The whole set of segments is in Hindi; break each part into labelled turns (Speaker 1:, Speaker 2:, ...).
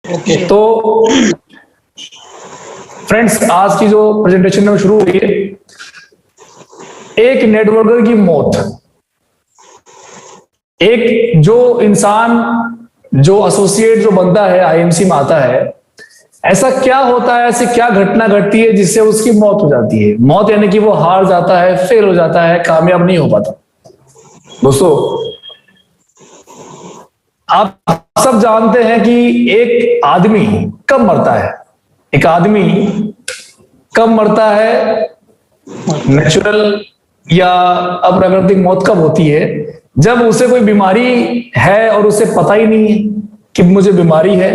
Speaker 1: ओके।
Speaker 2: तो फ्रेंड्स, आज की जो प्रेजेंटेशन में शुरू हुई है, एक नेटवर्कर की मौत। एक जो इंसान, जो एसोसिएट जो बनता है, आईएमसी में आता है, ऐसा क्या होता है, ऐसी क्या घटना घटती है जिससे उसकी मौत हो जाती है? मौत यानी कि वो हार जाता है, फेल हो जाता है, कामयाब नहीं हो पाता। दोस्तों, आप सब जानते हैं कि एक आदमी कब मरता है? एक आदमी कब मरता है? नेचुरल या अप्राकृतिक मौत कब होती है? जब उसे कोई बीमारी है और उसे पता ही नहीं है कि मुझे बीमारी है,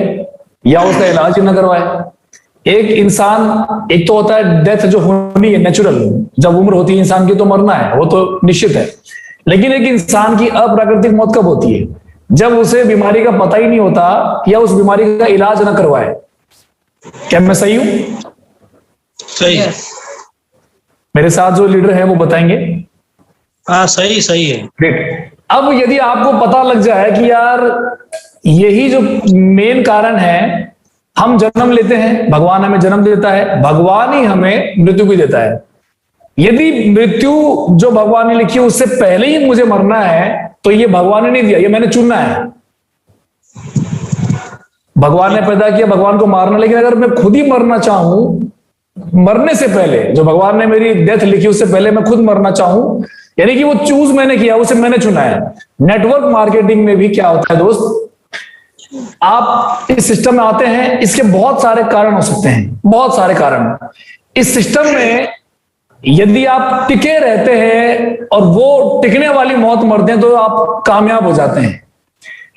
Speaker 2: या उसका इलाज ही ना करवाए। एक इंसान, एक तो होता है डेथ जो होनी है नेचुरल, जब उम्र होती है इंसान की तो मरना है, वो तो निश्चित है। लेकिन एक इंसान की अप्राकृतिक मौत कब होती है? जब उसे बीमारी का पता ही नहीं होता या उस बीमारी का इलाज ना करवाए। क्या मैं सही हूं?
Speaker 1: सही है।
Speaker 2: मेरे साथ जो लीडर है वो बताएंगे।
Speaker 1: हाँ, सही सही है।
Speaker 2: ग्रेट। अब यदि आपको पता लग जाए कि यार यही जो मेन कारण है, हम जन्म लेते हैं, भगवान हमें जन्म देता है, भगवान ही हमें मृत्यु भी देता है। यदि मृत्यु जो भगवान ने लिखी है उससे पहले ही मुझे मरना है, तो ये भगवान ने नहीं दिया, ये मैंने चुनना है। भगवान ने पैदा किया भगवान को मारना, लेकिन अगर मैं खुद ही मरना चाहूं, मरने से पहले जो भगवान ने मेरी डेथ लिखी उससे पहले मैं खुद मरना चाहूं, यानी कि वो चूज मैंने किया, उसे मैंने चुना है। नेटवर्क मार्केटिंग में भी क्या होता है दोस्त, आप इस सिस्टम में आते हैं, इसके बहुत सारे कारण हो सकते हैं, बहुत सारे कारण। इस सिस्टम में यदि आप टिके रहते हैं और वो टिकने वाली मौत मरते हैं तो आप कामयाब हो जाते हैं।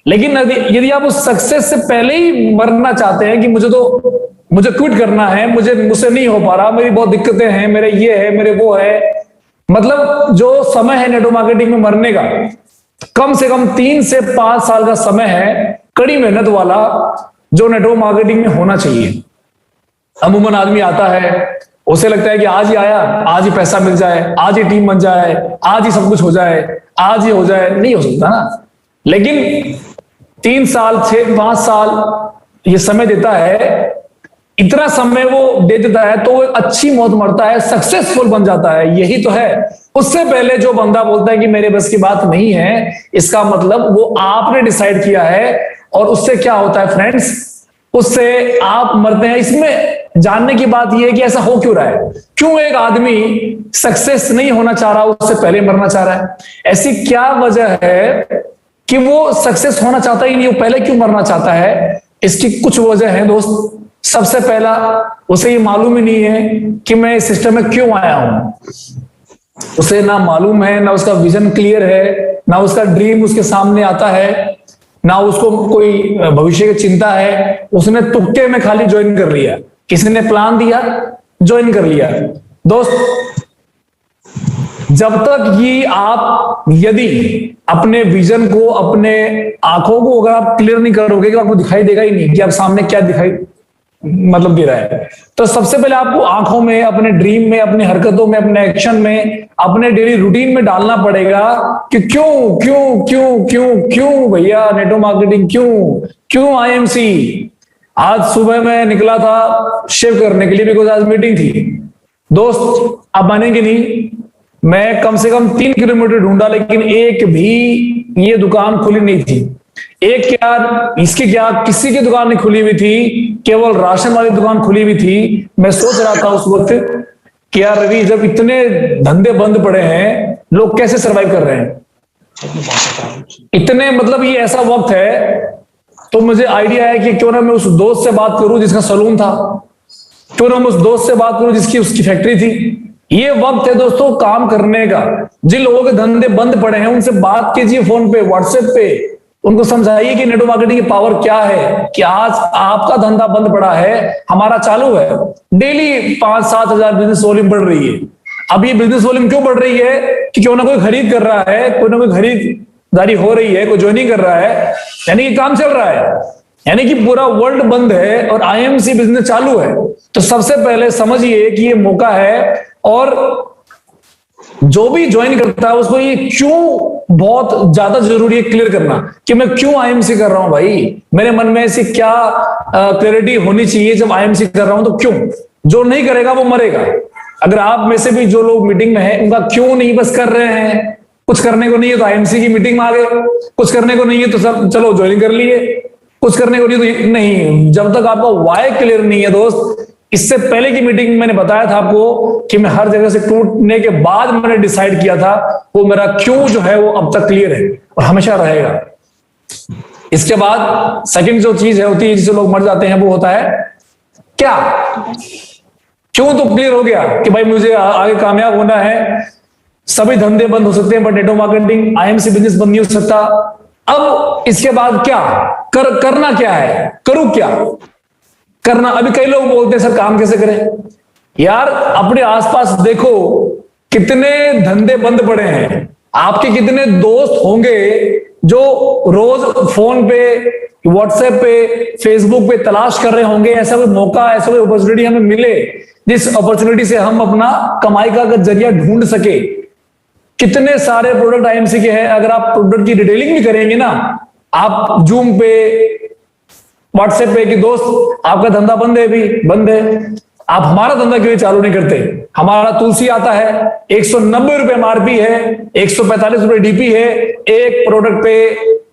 Speaker 2: लेकिन यदि आप उस सक्सेस से पहले ही मरना चाहते हैं कि मुझे क्विट करना है, मुझसे नहीं हो पा रहा, मेरी बहुत दिक्कतें हैं, मेरे ये है, मेरे वो है, मतलब जो समय है नेटवर्क मार्केटिंग में मरने का, कम से कम 3 से 5 साल का समय है, कड़ी मेहनत वाला, जो नेटवर्क मार्केटिंग में होना चाहिए। अमूमन आदमी आता है, उसे लगता है कि आज ही आया, आज ही पैसा मिल जाए, आज ही टीम बन जाए, आज ही सब कुछ हो जाए, आज ही हो जाए। नहीं हो सकता ना। लेकिन 3 साल, 6, 5 साल ये समय देता है, इतना समय वो दे देता है तो वो अच्छी मौत मरता है, सक्सेसफुल बन जाता है। यही तो है। उससे पहले जो बंदा बोलता है कि मेरे बस की बात नहीं है, इसका मतलब वो आपने डिसाइड किया है, और उससे क्या होता है फ्रेंड्स, उससे आप मरते हैं। इसमें जानने की बात यह है कि ऐसा हो क्यों रहा है, क्यों एक आदमी सक्सेस नहीं होना चाह रहा, उससे पहले मरना चाह रहा है? ऐसी क्या वजह है कि वो सक्सेस होना चाहता ही नहीं, वो पहले क्यों मरना चाहता है? इसकी कुछ वजह है दोस्त। सबसे पहला, उसे ये मालूम ही नहीं है कि मैं इस सिस्टम में क्यों आया हूं। उसे ना मालूम है, ना उसका विजन क्लियर है, ना उसका ड्रीम उसके सामने आता है, ना उसको कोई भविष्य की चिंता है। उसने तुक्के में खाली ज्वाइन कर लिया, किसी ने प्लान दिया, ज्वाइन कर लिया। दोस्त, जब तक ये आप यदि अपने विजन को, अपने आंखों को अगर आप क्लियर नहीं करोगे कि आपको दिखाई देगा ही नहीं कि आप सामने क्या दिखाई मतलब दे रहा है, तो सबसे पहले आपको आंखों में, अपने ड्रीम में, अपनी हरकतों में, अपने एक्शन में, अपने डेली रूटीन में डालना पड़ेगा कि क्यों क्यों क्यों क्यों क्यों भैया नेटवर्क मार्केटिंग, क्यों आईएमसी। आज सुबह मैं निकला था शेव करने के लिए, बिकॉज आज मीटिंग थी। दोस्त, आप मानेंगे नहीं, मैं कम से कम 3 किलोमीटर ढूंढा, लेकिन एक भी ये दुकान खुली नहीं थी। एक क्या, इसकी क्या, किसी की दुकान नहीं खुली हुई थी, केवल राशन वाली दुकान खुली हुई थी। मैं सोच रहा था उस वक्त कि यार रवि, जब इतने धंधे बंद पड़े हैं, लोग कैसे सरवाइव कर रहे हैं? इतने, मतलब ये ऐसा वक्त है। तो मुझे आइडिया है कि क्यों ना मैं उस दोस्त से बात करूं जिसका सलून था, क्यों ना मैं उस दोस्त से बात करूं जिसकी उसकी फैक्ट्री थी। ये वक्त है दोस्तों काम करने का। जिन लोगों के धंधे बंद पड़े हैं उनसे बात कीजिए, फोन पे, व्हाट्सएप पे, उनको समझाइए कि नेटवर्क मार्केटिंग की पावर क्या है, कि आज आपका धंधा बंद पड़ा है, हमारा चालू है। डेली 5-7 हजार बिजनेस वॉल्यूम बढ़ रही है। अब ये बिजनेस वॉल्यूम क्यों बढ़ रही है? कि क्यों ना कोई खरीद कर रहा है, कोई ना कोई खरीदारी हो रही है, कोई ज्वाइनिंग कर रहा है, यानी कि काम चल रहा है, यानी कि पूरा वर्ल्ड बंद है और आईएमसी बिजनेस चालू है। तो सबसे पहले समझिए कि ये मौका है, और जो भी ज्वाइन करता है उसको ये क्यों बहुत ज्यादा जरूरी है क्लियर करना कि मैं क्यों आईएमसी कर रहा हूं भाई। मेरे मन में ऐसी क्या क्लैरिटी होनी चाहिए जब आईएमसी कर रहा हूं तो क्यों। जो नहीं करेगा वो मरेगा। अगर आप में से भी जो लोग मीटिंग में हैं उनका क्यों नहीं बस कर रहे हैं, कुछ करने को नहीं है तो आईएमसी की मीटिंग में आ गए, कुछ करने को नहीं है तो सब चलो ज्वाइन कर लिए, कुछ करने को नहीं तो नहीं। जब तक आपका वाई क्लियर नहीं है दोस्त, इससे पहले की मीटिंग में मैंने बताया था आपको कि मैं हर जगह से टूटने के बाद मैंने डिसाइड किया था, वो मेरा क्यों जो है वो अब तक क्लियर है और हमेशा रहेगा। इसके बाद सेकंड जो चीज है होती है जिससे लोग मर जाते हैं वो होता है क्या। क्यों तो क्लियर हो गया कि भाई मुझे आगे कामयाब होना है, सभी धंधे बंद हो सकते हैं but network marketing IMC business बंद नहीं हो सकता। अब इसके बाद क्या करना क्या है, करूं क्या करना। अभी कई लोग बोलते हैं सर काम कैसे करें। यार अपने आसपास देखो कितने धंधे बंद पड़े हैं। आपके कितने दोस्त होंगे जो रोज फोन पे, व्हाट्सएप पे, फेसबुक पे तलाश कर रहे होंगे ऐसा कोई मौका, ऐसा कोई अपॉर्चुनिटी हमें मिले जिस अपॉर्चुनिटी से हम अपना कमाई का जरिया ढूंढ सके। कितने सारे प्रोडक्ट आईएमसी के हैं। अगर आप प्रोडक्ट की डिटेलिंग भी करेंगे ना, आप जूम पे, व्हाट्सएप पे कि दोस्त आपका धंधा बंद है, भी बंद है, आप हमारा धंधा क्यों चालू नहीं करते। हमारा तुलसी आता है 190 रुपए एमआरपी है, 145 रुपए डीपी है, एक प्रोडक्ट पे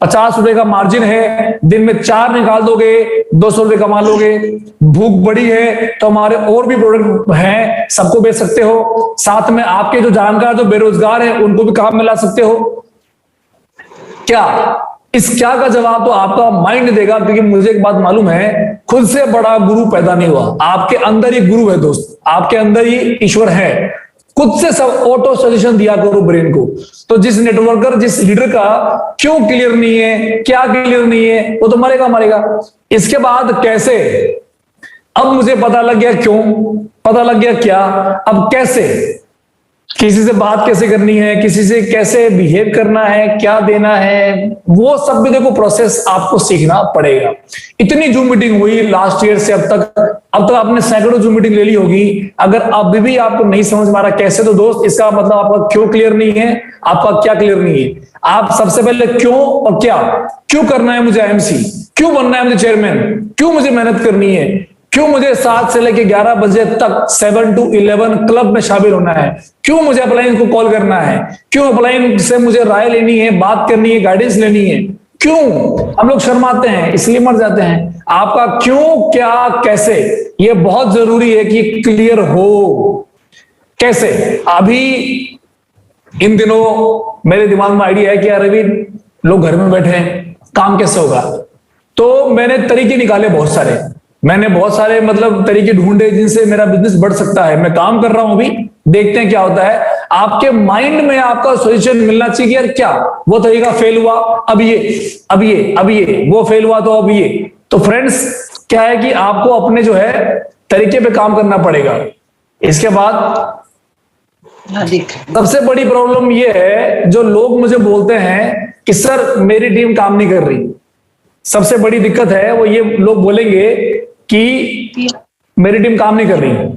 Speaker 2: 50 रुपए का मार्जिन है, दिन में 4 निकाल दोगे 200 रुपए कमा लोगे। भूख बड़ी है तो हमारे और भी प्रोडक्ट हैं, सबको बेच सकते हो। साथ में आपके जो जानकार जो बेरोजगार हैं उनको भी काम में ला सकते हो। क्या इस क्या का जवाब तो आपका माइंड देगा, क्योंकि मुझे एक बात मालूम है, खुद से बड़ा गुरु पैदा नहीं हुआ। आपके अंदर ही गुरु है दोस्त, आपके अंदर ही ईश्वर है। खुद से सब ऑटो सजेशन दिया करो ब्रेन को। तो जिस नेटवर्कर, जिस लीडर का क्यों क्लियर नहीं है, क्या क्लियर नहीं है, वो तो मरेगा मरेगा। इसके बाद कैसे, अब मुझे पता लग गया क्यों, पता लग गया क्या, अब कैसे, किसी से बात कैसे करनी है, किसी से कैसे बिहेव करना है, क्या देना है, वो सब भी देखो प्रोसेस आपको सीखना पड़ेगा। इतनी जूम मीटिंग हुई लास्ट ईयर से अब तक आपने सैकड़ों जूम मीटिंग ले ली होगी। अगर अभी भी आपको नहीं समझ में आ रहा कैसे, तो दोस्त इसका मतलब आपका क्यों क्लियर नहीं है, आपका क्या क्लियर नहीं है। आप सबसे पहले क्यों और क्या, क्यों करना है मुझे आईएमसी, क्यों बनना है मुझे चेयरमैन, क्यों मुझे मेहनत करनी है, क्यों मुझे 7 से लेकर 11 बजे तक 7 to 11 क्लब में शामिल होना है, क्यों मुझे अपलाइन को कॉल करना है, क्यों अपलाइन से मुझे राय लेनी है, बात करनी है, गाइडेंस लेनी है, क्यों। हम लोग शर्माते हैं इसलिए मर जाते हैं। आपका क्यों, क्या, कैसे, ये बहुत जरूरी है कि क्लियर हो। कैसे, अभी इन दिनों मेरे दिमाग में आइडिया है कि यार अभी लोग घर में बैठे हैं, काम कैसे होगा। तो मैंने तरीके निकाले बहुत सारे, मैंने बहुत सारे मतलब तरीके ढूंढे जिनसे मेरा बिजनेस बढ़ सकता है। मैं काम कर रहा हूं, अभी देखते हैं क्या होता है। आपके माइंड में आपका सॉल्यूशन मिलना चाहिए कि यार क्या वो तरीका फेल हुआ, अब ये वो फेल हुआ तो अब ये। तो फ्रेंड्स क्या है कि आपको अपने जो है तरीके पे काम करना पड़ेगा। इसके बाद सबसे बड़ी प्रॉब्लम ये है, जो लोग मुझे बोलते हैं कि सर मेरी टीम काम नहीं कर रही। सबसे बड़ी दिक्कत है वो ये लोग बोलेंगे कि मेरी टीम काम नहीं कर रही,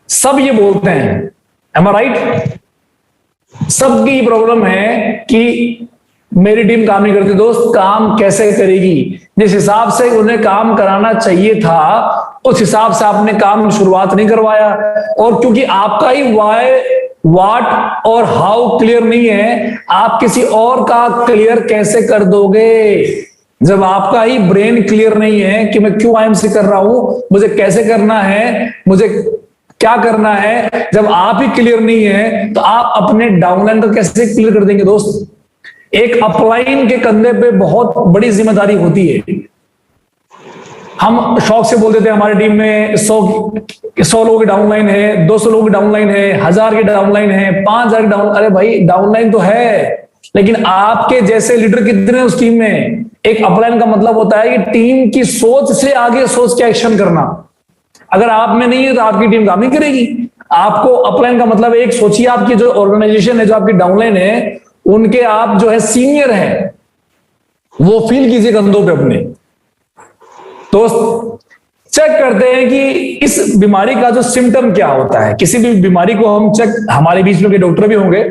Speaker 2: सब ये बोलते हैं। एम आई राइट? सबकी प्रॉब्लम है कि मेरी टीम काम नहीं करती। दोस्त काम कैसे करेगी? जिस हिसाब से उन्हें काम कराना चाहिए था उस हिसाब से आपने काम शुरुआत नहीं करवाया। और क्योंकि आपका ही वाई, व्हाट और हाउ क्लियर नहीं है, आप किसी और का क्लियर कैसे कर दोगे? जब आपका ही ब्रेन क्लियर नहीं है कि मैं क्यों आईएमसी कर रहा हूं, मुझे कैसे करना है, मुझे क्या करना है, जब आप ही क्लियर नहीं है तो आप अपने डाउनलाइन को कैसे क्लियर कर देंगे? दोस्त एक अपलाइन के कंधे पे बहुत बड़ी जिम्मेदारी होती है। हम शौक से बोल देते हैं हमारी टीम में 100 लोगों की डाउनलाइन है, 200 लोगों की डाउनलाइन है, 1000 की डाउनलाइन है, 5000 की डाउन। अरे भाई डाउनलाइन तो है, लेकिन आपके जैसे लीडर कितने उस टीम में? एक अपलाइन का मतलब होता है कि टीम की सोच से आगे सोच के एक्शन करना। अगर आप में नहीं है तो आपकी टीम काम नहीं करेगी। आपको अपलाइन का मतलब एक सोचिए, आपकी जो ऑर्गेनाइजेशन है, जो आपकी डाउनलाइन है, उनके आप जो है सीनियर हैं, वो फील कीजिए कंधों पे अपने। दोस्त चेक करते हैं कि इस बीमारी का जो सिम्टम क्या होता है। किसी भी बीमारी को हम चेक, हमारे बीच में के डॉक्टर भी होंगे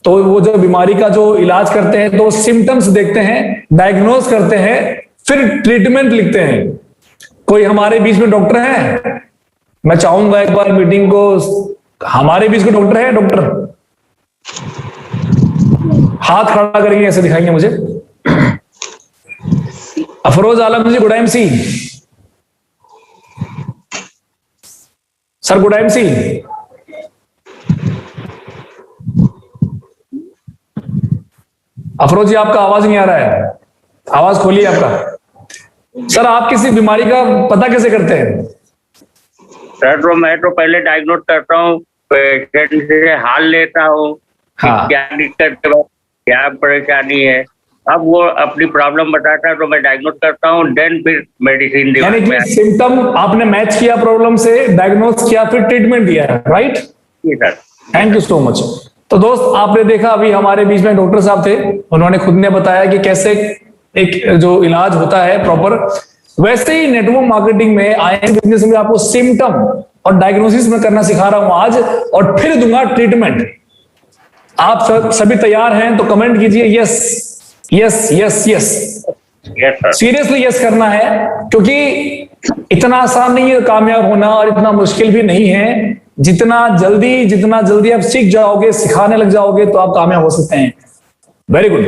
Speaker 2: तो वो जब बीमारी का जो इलाज करते हैं तो सिम्टम्स देखते हैं, डायग्नोज करते हैं, फिर ट्रीटमेंट लिखते हैं। कोई हमारे बीच में डॉक्टर है? मैं चाहूंगा एक बार मीटिंग को, हमारे बीच में डॉक्टर है? डॉक्टर हाथ खड़ा करेंगे, ऐसे दिखाएंगे मुझे। Afroz Alam ji, good MC sir, good MC. Afroz ji, आपका आवाज नहीं आ रहा है, आवाज खोलिए आपका। सर, आप किसी बीमारी का पता कैसे करते हैं?
Speaker 3: सर तो मैं तो पहले डायग्नोज करता हूँ, पेशेंट से हाल लेता हूँ,
Speaker 2: हाँ।
Speaker 3: क्या दिक्कत है, क्या परेशानी है। अब वो अपनी प्रॉब्लम बताता है तो मैं डायग्नोज करता हूँ, देन फिर मेडिसिन दिया।
Speaker 2: यानी कि सिम्टम आपने मैच किया प्रॉब्लम से, डायग्नोज किया, फिर ट्रीटमेंट दिया है, राइट?
Speaker 3: जी sir.
Speaker 2: Thank you so much. तो दोस्त, आपने देखा अभी हमारे बीच में डॉक्टर साहब थे, उन्होंने खुद ने बताया कि कैसे एक जो इलाज होता है प्रॉपर, वैसे ही नेटवर्क मार्केटिंग में, आईएम बिजनेस में आपको सिम्टम और डायग्नोसिस में करना सिखा रहा हूं आज, और फिर दूंगा ट्रीटमेंट। आप सभी तैयार हैं तो कमेंट कीजिए yes yes yes yes. Seriously yes करना है, क्योंकि इतना आसान नहीं है कामयाब होना, और इतना मुश्किल भी नहीं है। जितना जल्दी आप सीख जाओगे, सिखाने लग जाओगे, तो आप कामयाब हो सकते हैं। Very good,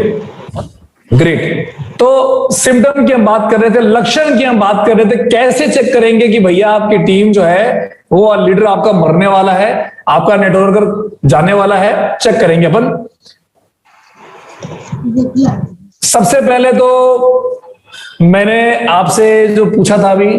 Speaker 2: great. तो सिम्टम की हम बात कर रहे थे, लक्षण की हम बात कर रहे थे, कैसे चेक करेंगे कि भैया आपकी टीम जो है, वो लीडर आपका मरने वाला है, आपका नेटवर्कर जाने वाला है। चेक करेंगे अपन। सबसे पहले तो मैंने आपसे जो पूछा था अभी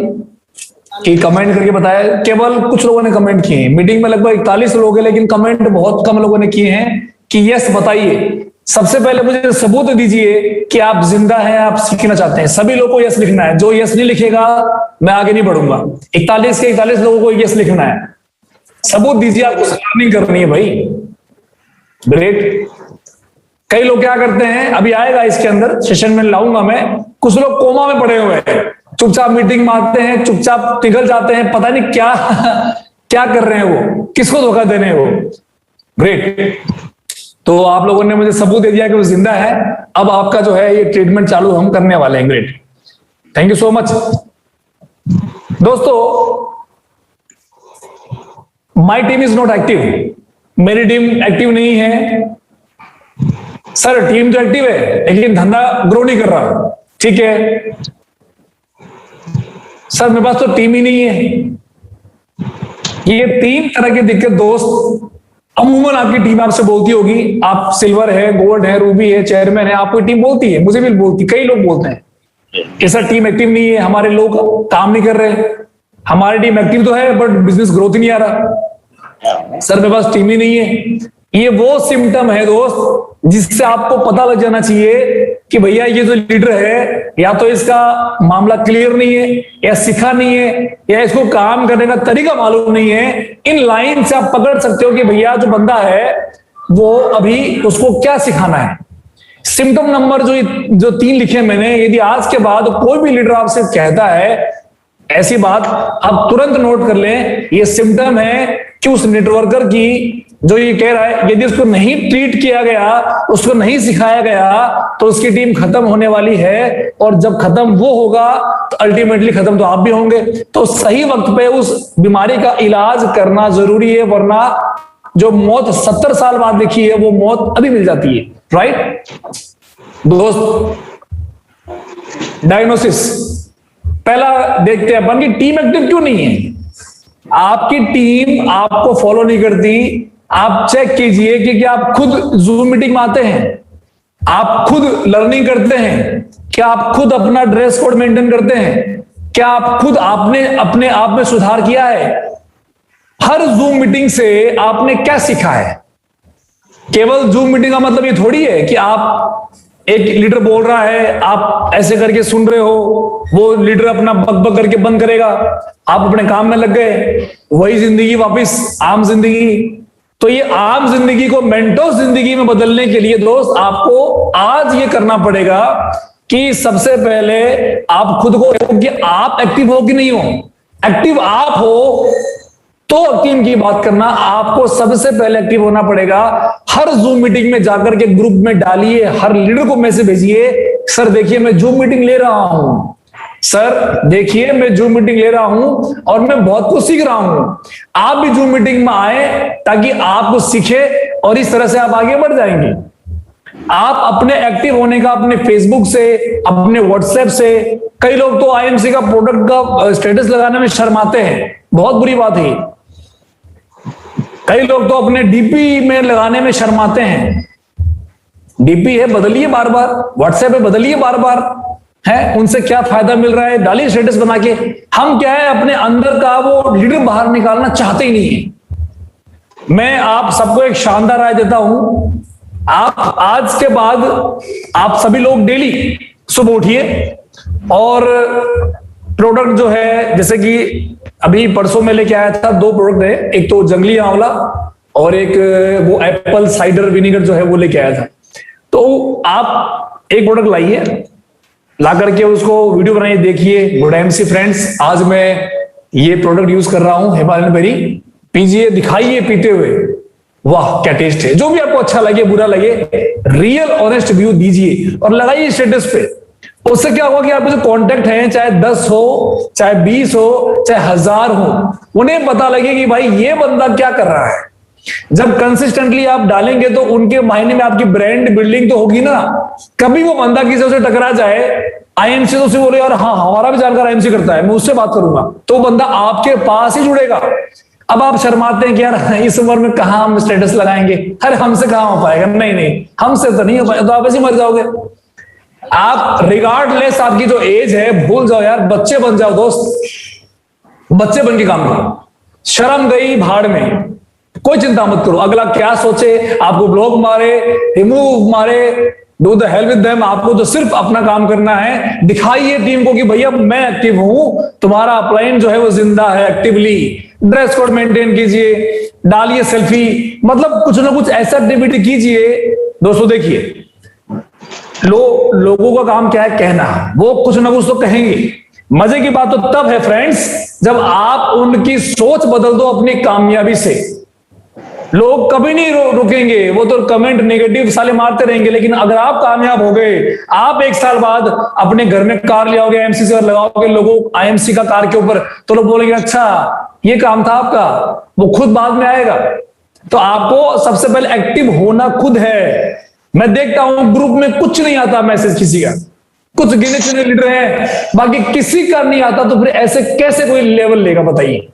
Speaker 2: कि कमेंट करके बताया, केवल कुछ लोगों ने कमेंट किए हैं। मीटिंग में लगभग 41 लोग हैं, लेकिन कमेंट बहुत कम लोगों ने किए हैं कि यस बताइए। सबसे पहले मुझे सबूत दीजिए कि आप जिंदा हैं, आप सीखना चाहते हैं। सभी लोगों को यस लिखना है, जो यस नहीं लिखेगा मैं आगे नहीं बढ़ूंगा। 41 के 41 लोगों को यस लिखना है। सबूत दीजिए, आपको सलाह नहीं करनी है भाई। ग्रेट। कई लोग क्या करते हैं, अभी आएगा इसके अंदर सेशन में लाऊंगा मैं, कुछ लोग कोमा में पड़े हुए हैं, चुपचाप मीटिंग में आते हैं, चुपचाप पिघल जाते हैं, पता नहीं क्या क्या कर रहे हैं वो, किसको धोखा देने हैं वो। ग्रेट। तो आप लोगों ने मुझे सबूत दे दिया कि वो जिंदा है। अब आपका जो है ये ट्रीटमेंट चालू हम करने वाले हैं। Great, thank you so much. दोस्तों, my team is not active, मेरी टीम एक्टिव नहीं है। सर, टीम तो एक्टिव है लेकिन धंधा ग्रो नहीं कर रहा। ठीक है सर, मेरे पास तो टीम ही नहीं है। ये 3 तरह की दिक्कत दोस्त अमूमन आपकी टीम आपसे बोलती होगी। आप सिल्वर है, गोल्ड है, रूबी है, चेयरमैन है, आपकी टीम बोलती है, मुझे भी बोलती, कई लोग बोलते हैं कि सर टीम एक्टिव नहीं है, हमारे लोग काम नहीं कर रहे। हमारी टीम एक्टिव तो है बट बिजनेस ग्रोथ ही नहीं आ रहा। सर, मेरे पास टीम ही नहीं है। ये वो सिम्टम है दोस्त जिससे आपको पता लग जाना चाहिए कि भैया ये जो लीडर है, या तो इसका मामला क्लियर नहीं है, या सीखा नहीं है, या इसको काम करने का तरीका मालूम नहीं है। इन लाइन से आप पकड़ सकते हो कि भैया जो बंदा है वो अभी उसको क्या सिखाना है। सिम्टम नंबर जो 3 लिखे मैंने, यदि आज के बाद कोई भी लीडर आपसे कहता है ऐसी बात, आप तुरंत नोट कर लें, ये सिम्टम है कि उस नेटवर्कर की जो ये कह रहा है, यदि उसको नहीं ट्रीट किया गया, उसको नहीं सिखाया गया, तो उसकी टीम खत्म होने वाली है। और जब खत्म वो होगा तो अल्टीमेटली खत्म तो आप भी होंगे। तो सही वक्त पे उस बीमारी का इलाज करना जरूरी है, वरना जो मौत 70 साल बाद लिखी है वो मौत अभी मिल जाती है। राइट दोस्त, डायग्नोसिस पहला देखते हैं अपन की टीम एक्टिव क्यों नहीं है। आपकी टीम आपको फॉलो नहीं करती। आप चेक कीजिए कि क्या आप खुद जूम मीटिंग में आते हैं, आप खुद लर्निंग करते हैं, क्या आप खुद अपना ड्रेस कोड मेंटेन करते हैं, क्या आप खुद आपने अपने आप में सुधार किया है। हर जूम मीटिंग से आपने क्या सीखा है। केवल जूम मीटिंग का मतलब ये थोड़ी है कि आप एक लीडर बोल रहा है, आप ऐसे करके सुन रहे हो, वो लीडर अपना बक बक करके बंद करेगा, आप अपने काम में लग गए, वही जिंदगी वापस आम जिंदगी। तो ये आम जिंदगी को मेंटोस जिंदगी में बदलने के लिए दोस्त आपको आज ये करना पड़ेगा कि सबसे पहले आप खुद को कि आप एक्टिव हो कि नहीं हो। एक्टिव आप हो तो टीम की बात करना, आपको सबसे पहले एक्टिव होना पड़ेगा। हर जूम मीटिंग में जाकर के ग्रुप में डालिए, हर लीडर को मैसेज भेजिए, सर देखिए मैं जूम मीटिंग ले रहा हूं, सर देखिए मैं जूम मीटिंग ले रहा हूं और मैं बहुत कुछ सीख रहा हूं, आप भी जूम मीटिंग में आए ताकि आप कुछ सीखे और इस तरह से आप आगे बढ़ जाएंगे। आप अपने एक्टिव होने का अपने फेसबुक से, अपने व्हाट्सएप से, कई लोग तो आईएमसी का प्रोडक्ट का स्टेटस लगाने में शर्माते हैं, बहुत बुरी बात है। कई लोग तो अपने डीपी में लगाने में शर्माते हैं। डीपी है बदलिए बार बार, व्हाट्सएप है बदलिए बार बार, है उनसे क्या फायदा मिल रहा है, डालिए स्टेटस बना के। हम क्या है अपने अंदर का वो लीडर बाहर निकालना चाहते ही नहीं है। मैं आप सबको एक शानदार राय देता हूं, आप आज के बाद आप सभी लोग डेली सुबह उठिए और प्रोडक्ट जो है, जैसे कि अभी परसों में लेके आया था 2 प्रोडक्ट है, एक तो जंगली आंवला और एक वो एप्पल साइडर विनेगर जो है वो लेके आया था। तो आप एक प्रोडक्ट लाइए, ला करके उसको वीडियो बनाइए, देखिए गुड एमसी फ्रेंड्स आज मैं ये प्रोडक्ट यूज कर रहा हूं हिमालयन बेरी, पीजिए, दिखाइए पीते हुए, वाह क्या टेस्ट है। जो भी आपको अच्छा लगे बुरा लगे, रियल ऑनेस्ट व्यू दीजिए और लगाइए स्टेटस पे। उससे क्या होगा कि आपके जो कॉन्टेक्ट हैं, चाहे 10 हो, चाहे 20 हो, चाहे 1000 हो, उन्हें पता लगे कि भाई ये बंदा क्या कर रहा है। जब कंसिस्टेंटली आप डालेंगे तो उनके मायने में आपकी ब्रांड बिल्डिंग तो होगी ना। कभी वो बंदा किसी से टकरा जाए, आईएमसी तो उसे बोले यार हाँ हमारा भी जानकार आईएमसी करता है, मैं उससे बात करूंगा, तो बंदा आपके पास ही जुड़ेगा। अब आप शर्माते हैं कि यार इस उम्र में कहां हम स्टेटस लगाएंगे, अरे हमसे कहां हो पाएगा, नहीं नहीं हमसे तो नहीं हो पाएगा, तो आप ऐसे मर जाओगे। आप रिगार्डलेस आपकी जो एज है भूल जाओ यार, बच्चे बन जाओ दोस्त, बच्चे बन के काम करो। शर्म गई भाड़ में, कोई चिंता मत करो, अगला क्या सोचे, आपको ब्लॉक मारे, रिमूव मारे, do the hell with them. आपको तो सिर्फ अपना काम करना है। दिखाइए टीम को कि भैया मैं एक्टिव हूं, तुम्हारा अपलाइन जो है वो जिंदा है एक्टिवली। ड्रेस कोड मेंटेन कीजिए, डालिए सेल्फी, मतलब कुछ ना कुछ ऐसा एक्टिविटी कीजिए। दोस्तों देखिए लोगों का काम क्या है, कहना, वो कुछ ना कुछ तो कहेंगे। मजे की बात तो तब है फ्रेंड्स जब आप उनकी सोच बदल दो अपनी कामयाबी से। लोग कभी नहीं रुकेंगे, वो तो कमेंट नेगेटिव साले मारते रहेंगे, लेकिन अगर आप कामयाब हो गए, आप 1 साल बाद अपने घर में कार ले आओगे, आईएमसी से लगाओगे लोगों आईएमसी का कार के ऊपर, तो लोग बोलेंगे अच्छा ये काम था आपका, वो खुद बाद में आएगा। तो आपको सबसे पहले एक्टिव होना खुद है। मैं देखता हूं ग्रुप में कुछ नहीं आता मैसेज किसी का, कुछ गिने चुने लीडर हैं, बाकी किसी का नहीं आता, तो फिर ऐसे कैसे कोई लेवल लेगा बताइए।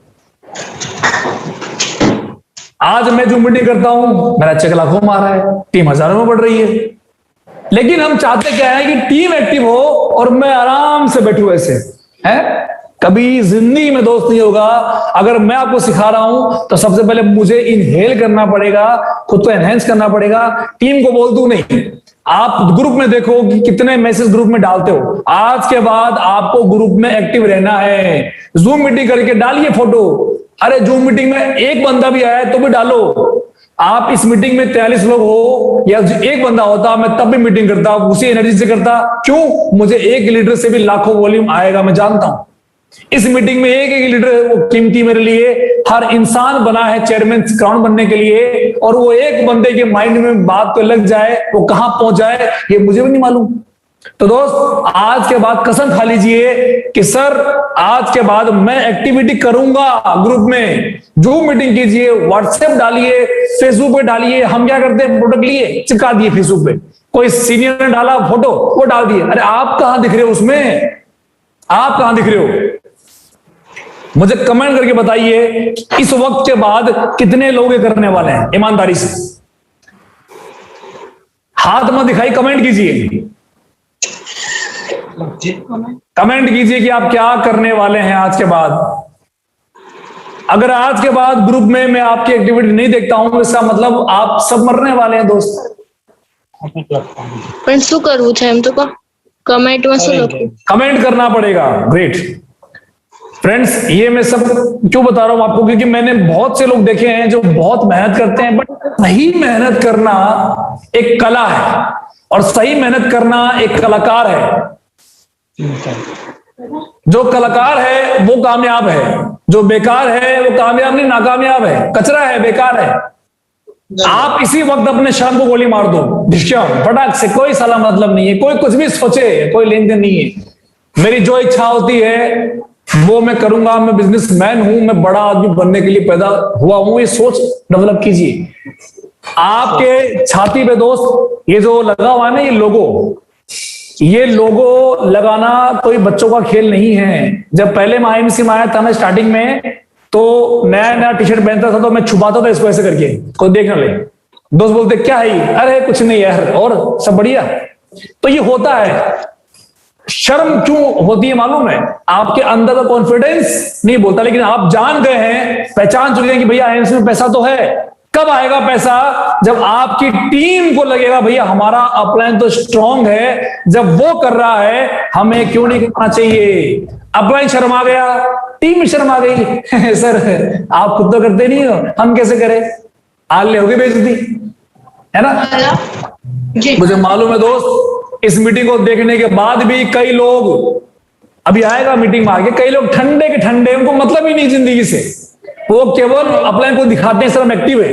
Speaker 2: आज मैं जो मीटिंग करता हूं मेरा चेक लाखों में आ रहा है, टीम हजारों में बढ़ रही है, लेकिन हम चाहते क्या है कि टीम एक्टिव हो और मैं आराम से बैठूं ऐसे, है कभी जिंदगी में दोस्त नहीं होगा। अगर मैं आपको सिखा रहा हूं तो सबसे पहले मुझे इनहेल करना पड़ेगा, खुद को एनहेंस करना पड़ेगा, टीम को बोल दूं नहीं। आप ग्रुप में देखो कि कितने मैसेज ग्रुप में डालते हो। आज के बाद आपको ग्रुप में एक्टिव रहना है। जूम मीटिंग करके डालिए फोटो, अरे जूम मीटिंग में एक बंदा भी आया है तो भी डालो। आप इस मीटिंग में 43 लोग हो या एक बंदा होता, मैं तब भी मीटिंग करता, उसी एनर्जी से करता। क्यों? मुझे एक लीडर से भी लाखों वॉल्यूम आएगा, मैं जानता हूं। इस मीटिंग में एक लीडर है, वो कीमती मेरे लिए। हर इंसान बना है चेयरमैन क्राउन बनने के लिए, और वो एक बंदे के माइंड में बात तो लग जाए, वो कहां पहुंच जाए ये मुझे भी नहीं मालूम। तो दोस्त आज के बाद कसम खा लीजिए कि सर आज के बाद मैं एक्टिविटी करूंगा ग्रुप में। जूम मीटिंग कीजिए, व्हाट्सएप डालिए, फेसबुक पे डालिए। हम क्या करते हैं, प्रोडक्ट लिए चिपका दिए फेसबुक पे, कोई सीनियर ने डाला फोटो वो डाल दिए। अरे आप कहां दिख रहे हो उसमें, आप कहां दिख रहे हो? मुझे कमेंट करके बताइए इस वक्त के बाद कितने लोग ये करने वाले हैं ईमानदारी से। हाथ मत दिखाई, कमेंट कीजिए, कमेंट कीजिए कि आप क्या करने वाले हैं आज के बाद। अगर आज के बाद ग्रुप में मैं आपकी एक्टिविटी नहीं देखता हूं, इसका मतलब आप सब मरने वाले हैं दोस्त।
Speaker 4: પણ શું કરવું છે એમ તો કહો, કમેન્ટમાં શું લખું?
Speaker 2: कमेंट करना पड़ेगा। ग्रेट फ्रेंड्स, ये मैं सब क्यों बता रहा हूं आपको, क्योंकि मैंने बहुत से लोग देखे हैं जो बहुत मेहनत करते हैं, बट सही मेहनत करना एक कला है और सही मेहनत करना एक कलाकार है। जो कलाकार है वो कामयाब है, जो बेकार है वो कामयाब नहीं, नाकामयाब है, कचरा है, बेकार है। आप इसी वक्त अपने शर्म को गोली मार दो, फटाक से, कोई सलाह मतलब नहीं है, कोई कुछ भी सोचे, कोई लेन देन नहीं है। मेरी जो इच्छा होती है वो मैं करूंगा, मैं बिजनेसमैन हूं, मैं बड़ा आदमी बनने के लिए पैदा हुआ हूं, ये सोच डेवलप कीजिए। आपके छाती पे दोस्त ये जो लगा हुआ है ना, ये लोगो लगाना कोई बच्चों का खेल नहीं है। जब पहले मैं आईएमसी में आया था ना स्टार्टिंग में, तो नया नया टी शर्ट पहनता था तो मैं छुपाता था इसको ऐसे करके, कोई देख ना ले। दोस्त बोलते क्या है ये? अरे कुछ नहीं यार, और सब बढ़िया। तो ये होता है। शर्म क्यों होती है मालूम है? आपके अंदर का कॉन्फिडेंस नहीं बोलता, लेकिन आप जान गए हैं, पहचान चुके हैं कि भैया आईएमसी में पैसा तो है। कब आएगा पैसा? जब आपकी टीम को लगेगा भैया हमारा अपलाइन तो स्ट्रांग है, जब वो कर रहा है हमें क्यों नहीं करना चाहिए। अपलाइन शर्मा गया, टीम शर्मा गई। सर आप खुद तो करते नहीं हो, हम कैसे करें? आले होगी बेइज्जती, है ना? मुझे मालूम है दोस्त, इस मीटिंग को देखने के बाद भी कई लोग, अभी आएगा मीटिंग में आगे, कई लोग ठंडे के ठंडे, उनको मतलब ही नहीं जिंदगी से, वो केवल अपलाइन को दिखाते हैं सर हम एक्टिव है।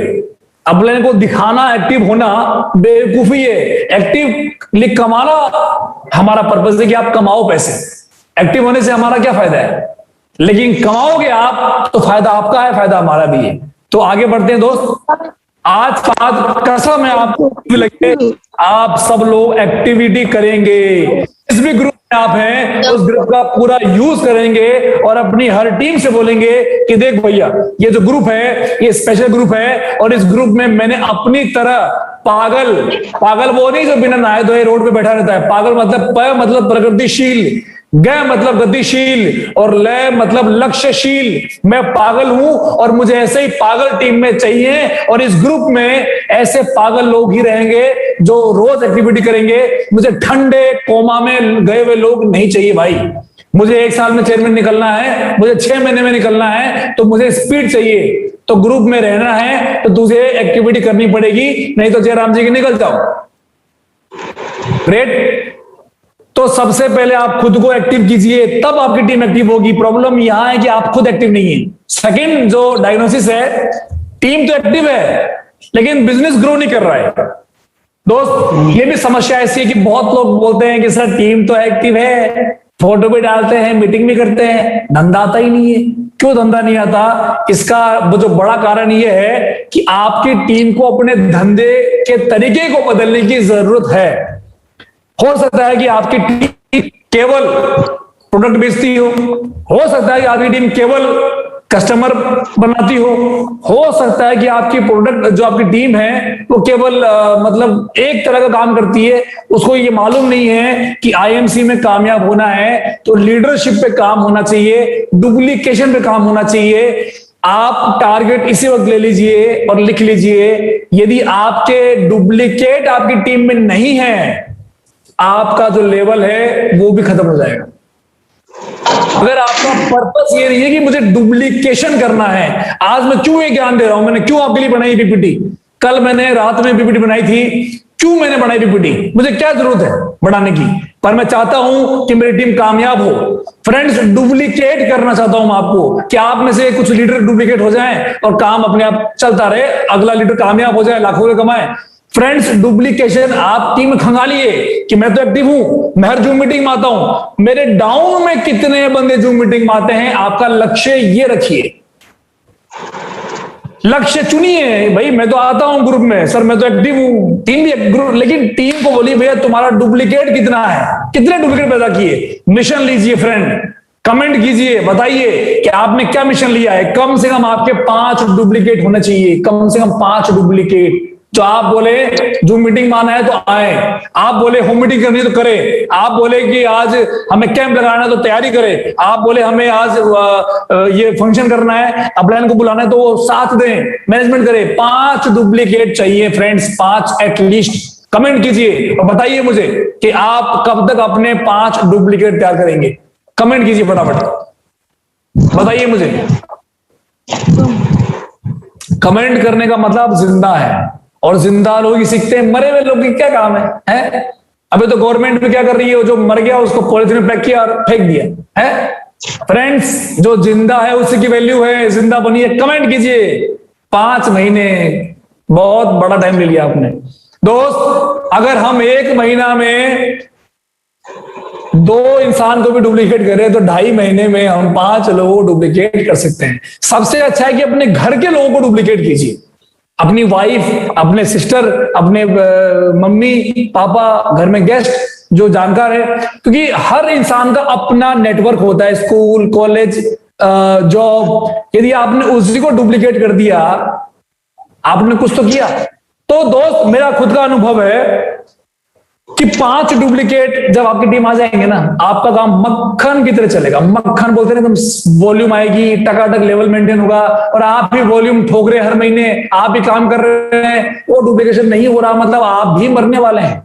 Speaker 2: अपलाइन को दिखाना, एक्टिव होना बेवकूफी है। एक्टिव लिख कमाना हमारा पर्पस है कि आप कमाओ पैसे। एक्टिव होने से हमारा क्या फायदा है? लेकिन कमाओगे आप तो फायदा आपका है, फायदा हमारा भी है। तो आगे बढ़ते हैं दोस्त। आज बात कसम है आपको लगे, आप सब लोग एक्टिविटी करेंगे। जिस भी ग्रुप में आप हैं उस ग्रुप का पूरा यूज करेंगे और अपनी हर टीम से बोलेंगे कि देख भैया ये जो ग्रुप है ये स्पेशल ग्रुप है, और इस ग्रुप में मैंने अपनी तरह पागल वो नहीं जो बिना नहाए धोए रोड पे बैठा रहता है। पागल मतलब प मतलब प्रगतिशील, ग मतलब गतिशील, और ल मतलब लक्ष्यशील। मैं पागल हूं और मुझे ऐसे ही पागल टीम में चाहिए, और इस ग्रुप में ऐसे पागल लोग ही रहेंगे जो रोज एक्टिविटी करेंगे। मुझे ठंडे कोमा में गए हुए लोग नहीं चाहिए भाई। मुझे 1 साल में चेयरमैन निकलना है, मुझे 6 महीने में निकलना है, तो मुझे स्पीड चाहिए। तो ग्रुप में रहना है तो तुझे एक्टिविटी करनी पड़ेगी, नहीं तो जयराम जी की निकल जाओ। ग्रेट। तो सबसे पहले आप खुद को एक्टिव कीजिए, तब आपकी टीम एक्टिव होगी। प्रॉब्लम यहां है कि आप खुद एक्टिव नहीं है। सेकंड जो डायग्नोसिस है, टीम तो एक्टिव है लेकिन बिजनेस ग्रो नहीं कर रहा है। दोस्त ये भी समस्या ऐसी है कि बहुत लोग बोलते हैं कि सर टीम तो एक्टिव है, फोटो भी डालते हैं, मीटिंग भी करते हैं, धंधा आता ही नहीं है। क्यों धंधा नहीं आता? इसका जो बड़ा कारण ये है कि आपकी टीम को अपने धंधे के तरीके को बदलने की जरूरत है। हो सकता है कि आपकी टीम केवल प्रोडक्ट बेचती हो सकता है कि आपकी टीम केवल कस्टमर बनाती हो सकता है कि आपकी प्रोडक्ट जो आपकी टीम है वो केवल मतलब एक तरह का काम करती है। उसको ये मालूम नहीं है कि आईएमसी में कामयाब होना है तो लीडरशिप पे काम होना चाहिए, डुप्लीकेशन पे काम होना चाहिए। आप टारगेट इसी वक्त ले लीजिए और लिख लीजिए, यदि आपके डुप्लीकेट आपकी टीम में नहीं है, आपका जो लेवल है वो भी खत्म हो जाएगा। अगर आपका पर्पस ये नहीं है कि मुझे डुप्लीकेशन करना है, आज मैं क्यों ये ज्ञान दे रहा हूं, मैंने क्यों आपके लिए बनाई पीपीटी, कल मैंने रात में पीपीटी बनाई थी, क्यों मैंने बनाई पीपीटी, मुझे क्या जरूरत है बढ़ाने की, पर मैं चाहता हूं कि मेरी टीम कामयाब हो। फ्रेंड्स, डुप्लीकेट करना चाहता हूं मैं आपको कि आप में से कुछ लीडर डुप्लीकेट हो जाएं और काम अपने आप चलता रहे, अगला लीडर कामयाब हो जाए, लाखों रुपए कमाए। फ्रेंड्स, डुप्लीकेशन आप टीम में खंगालिए कि मैं तो एक्टिव हूं, मैं हर जूम मीटिंग में आता हूं, मेरे डाउन में कितने बंदे जूम मीटिंग में आते हैं, आपका लक्ष्य ये रखिए। लक्ष्य चुनिए भाई, मैं तो आता हूं ग्रुप में, सर मैं तो एक्टिव हूं, टीम भी ग्रुप, लेकिन टीम को बोलिए भैया तुम्हारा डुप्लीकेट कितना है, कितने डुप्लीकेट पैदा किए। मिशन लीजिए फ्रेंड, कमेंट कीजिए, बताइए कि आपने क्या मिशन लिया है। कम से कम आपके 5 डुप्लीकेट होने चाहिए, कम से कम 5 डुप्लीकेट। जो आप बोले जो मीटिंग में आना है तो आए, आप बोले होम मीटिंग करनी है तो करें, आप बोले कि आज हमें कैंप लगाना है तो तैयारी करें, आप बोले हमें आज ये फंक्शन करना है, अपलाइन को बुलाना है तो वो साथ दें, मैनेजमेंट करे। 5 डुप्लीकेट चाहिए फ्रेंड्स, 5 एटलीस्ट। कमेंट कीजिए और बताइए मुझे कि आप कब तक अपने 5 डुप्लीकेट तैयार करेंगे। कमेंट कीजिए फटाफट, बताइए मुझे। कमेंट करने का मतलब जिंदा है, और जिंदा लोग ही सीखते हैं, मरे हुए लोग की क्या काम है? अबे तो गवर्नमेंट भी क्या कर रही है, जो मर गया उसको पॉलिथीन में पैक किया और फेंक दिया है। फ्रेंड्स, जो जिंदा है उसी की वैल्यू है, जिंदा बनिए, कमेंट कीजिए। 5 महीने बहुत बड़ा टाइम ले लिया आपने दोस्त। अगर हम 1 महीना में 2 इंसान को भी डुप्लीकेट करें तो 2.5 महीने में हम 5 लोगों को डुप्लीकेट कर सकते हैं। सबसे अच्छा है कि अपने घर के लोगों को डुप्लीकेट कीजिए, अपनी वाइफ, अपने सिस्टर, अपने मम्मी पापा, घर में गेस्ट जो जानकार है, क्योंकि हर इंसान का अपना नेटवर्क होता है, स्कूल, कॉलेज, जॉब। यदि आपने उसी को डुप्लीकेट कर दिया, आपने कुछ तो किया। तो दोस्त, मेरा खुद का अनुभव है कि 5 डुप्लीकेट जब आपकी टीम आ जाएंगे ना, आपका काम मक्खन की तरह चलेगा। मक्खन बोलते हैं ना, एकदम वॉल्यूम आएगी, टकाटक लेवल मेंटेन होगा, और आप भी वॉल्यूम ठोक रहे हैं हर महीने, आप भी काम कर रहे हैं, वो डुप्लीकेशन नहीं हो रहा, मतलब आप भी मरने वाले हैं।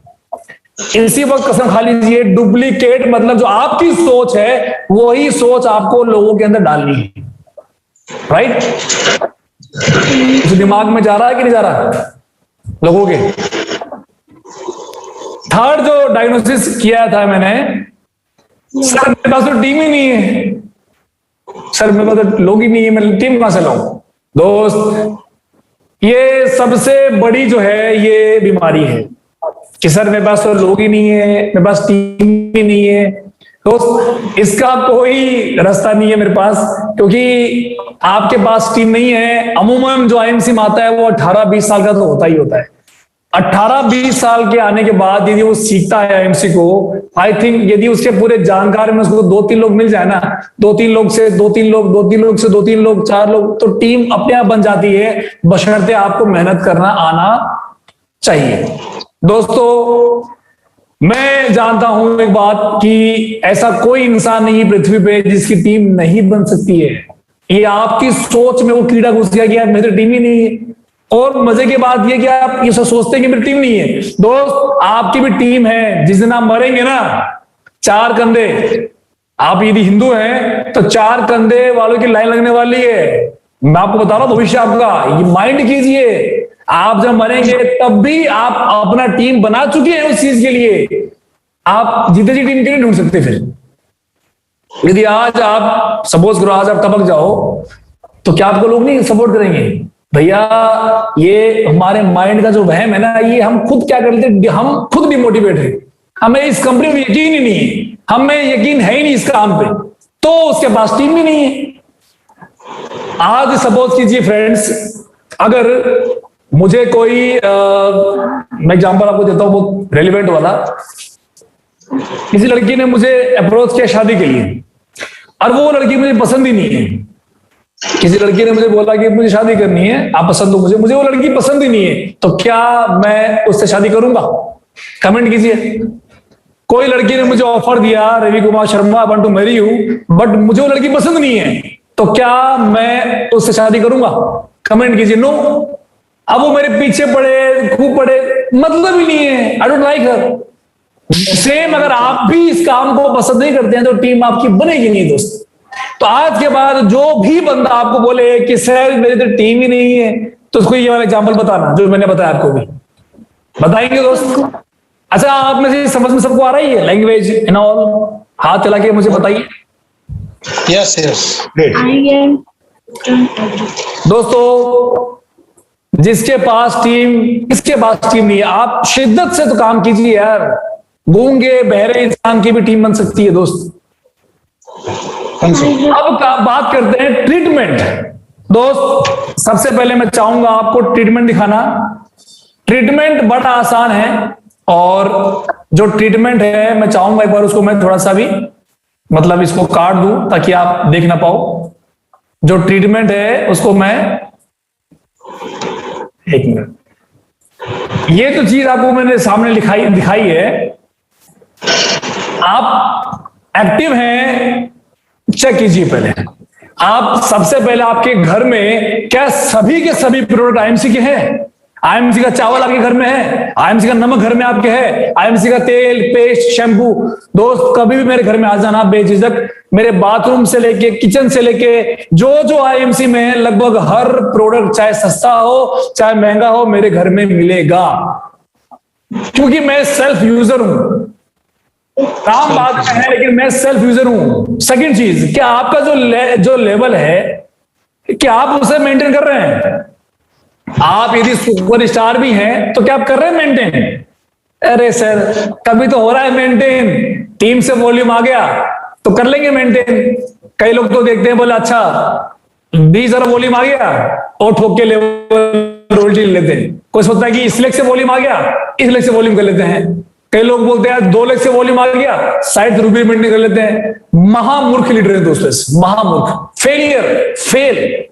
Speaker 2: इसी वक्त कसम खा लीजिए, डुप्लीकेट मतलब जो आपकी सोच है वही सोच आपको लोगों के अंदर डालनी है, राइट? दिमाग में जा रहा है कि नहीं जा रहा लोगों के? थर्ड जो डायग्नोसिस किया था मैंने, सर मेरे पास तो टीम ही नहीं है, सर मेरे पास तो लोग ही नहीं है, मैं टीम कहां से लाऊं? दोस्त, ये सबसे बड़ी जो है ये बीमारी है कि सर मेरे पास तो लोग ही नहीं है, मेरे पास टीम ही नहीं है। दोस्त, इसका कोई रास्ता नहीं है मेरे पास, क्योंकि आपके पास टीम नहीं है। अमूमन जो आईएमसी में आता है वो 18-20 साल का तो होता ही होता है। 18-20 साल के आने के बाद यदि वो सीखता है आईएमसी को, आई थिंक यदि उसके पूरे जानकार में उसको 2-3 लोग मिल जाए ना, 2-3 लोग से 2-3 लोग, 2-3 लोग से 2-3 लोग, 4 लोग, तो टीम अपने आप बन जाती है, बशर्ते आपको मेहनत करना आना चाहिए। दोस्तों, मैं जानता हूं एक बात कि ऐसा कोई इंसान नहीं पृथ्वी पे जिसकी टीम नहीं बन सकती है। ये आपकी सोच में वो कीड़ा घुस गया कि यार मेरी टीम ही नहीं है। और मजे की बात ये कि आप ये सोचते हैं कि मेरी टीम नहीं है। दोस्त, आपकी भी टीम है। जिस दिन आप मरेंगे ना, 4 कंधे, आप यदि हिंदू हैं तो 4 कंधे वालों की लाइन लगने वाली है। मैं आपको बता रहा हूं भविष्य आपका, ये माइंड कीजिए। आप जब मरेंगे तब भी आप अपना टीम बना चुके हैं उस चीज के लिए। आप जीते जी टीम क्यों नहीं ढूंढ सकते? फिर यदि आज आप सपोज करो आज आप टपक जाओ तो क्या आपको लोग नहीं सपोर्ट करेंगे? भैया, ये हमारे माइंड का जो वहम है ना, ये हम खुद क्या कर लेते, हम खुद डिमोटिवेट है। हमें इस कंपनी में यकीन ही नहीं है, हमें यकीन है ही नहीं इस काम पे, तो उसके पास टीम भी नहीं है। आज सपोज कीजिए फ्रेंड्स, अगर मुझे कोई मैं एग्जांपल आपको देता हूं बहुत रेलिवेंट वाला। किसी लड़की ने मुझे अप्रोच किया शादी के लिए, और वो लड़की मुझे पसंद ही नहीं है। किसी लड़की ने मुझे बोला कि मुझे शादी करनी है, आप पसंद हो मुझे, मुझे वो लड़की पसंद ही नहीं है, तो क्या मैं उससे शादी करूंगा? कमेंट कीजिए। कोई लड़की ने मुझे ऑफर दिया, Ravi Kumar Sharma, I want to marry you, but मुझे वो लड़की पसंद नहीं है, तो क्या मैं उससे शादी करूंगा? कमेंट कीजिए। नो। अब वो मेरे पीछे पड़े, खूब पड़े, मतलब ही नहीं है, I don't like her. Same, अगर आप भी इस काम को पसंद नहीं करते हैं तो टीम आपकी बनेगी नहीं दोस्त। तो आज के बाद जो भी बंदा आपको बोले कि सर मेरी तो टीम ही नहीं है, तो उसको ये वाला एग्जांपल बताना जो मैंने बताया, आपको भी बताएंगे दोस्त। अच्छा, आप में से समझ में सबको आ रही है लैंग्वेज एंड ऑल? हाथ चला के मुझे बताइए।
Speaker 1: Yes yes,
Speaker 2: great. दोस्तों, जिसके पास टीम, किसके पास टीम नहीं है, आप शिद्दत से तो काम कीजिए यार। गूंगे बहरे इंसान की भी टीम बन सकती है दोस्त। अब बात करते हैं ट्रीटमेंट। दोस्त, सबसे पहले मैं चाहूंगा आपको ट्रीटमेंट दिखाना। ट्रीटमेंट बड़ा आसान है, और जो ट्रीटमेंट है मैं चाहूंगा एक बार उसको मैं थोड़ा सा भी मतलब इसको काट दूं ताकि आप देख ना पाओ। जो ट्रीटमेंट है उसको मैं, एक मिनट, ये तो चीज आपको मैंने सामने दिखाई है। आप एक्टिव हैं, चेक कीजिए पहले। आप सबसे पहले आपके घर में क्या सभी के सभी प्रोडक्ट आईएमसी के हैं? आईएमसी का चावल आपके घर में है, आईएमसी का नमक घर में आपके है, आईएमसी का तेल, पेस्ट, शैम्पू। दोस्त, कभी भी मेरे घर में आ जाना बेझिझक। मेरे बाथरूम से लेके किचन से लेके जो आईएमसी में है, लगभग हर प्रोडक्ट चाहे सस्ता हो चाहे महंगा हो मेरे घर में मिलेगा, क्योंकि मैं सेल्फ यूजर हूं। काम बात में है, लेकिन मैं सेल्फ यूजर हूं। सेकंड चीज, क्या आपका जो लेवल है, क्या आप उसे मेंटेन कर रहे हैं? आप यदि सुपरस्टार भी हैं तो क्या आप कर रहे हैं मेंटेन? अरे सर, कभी तो हो रहा है मेंटेन, टीम से वॉल्यूम आ गया तो कर लेंगे मेंटेन। कई लोग तो देखते हैं, बोले अच्छा 20,000 वॉल्यूम आ गया और ठोक के लेवल रोल्टी ले लेते हैं। कोई सोचता है कि इस लेग से वॉल्यूम आ गया, इस लेग से वॉल्यूम कर लेते हैं। कई लोग बोलते हैं 2 लेग से वॉल्यूम आ गया, साइड से रुपये मेंटेन कर लेते हैं। महामूर्ख लीडर है दोस्तों, महामूर्ख, फेलियर, फेल।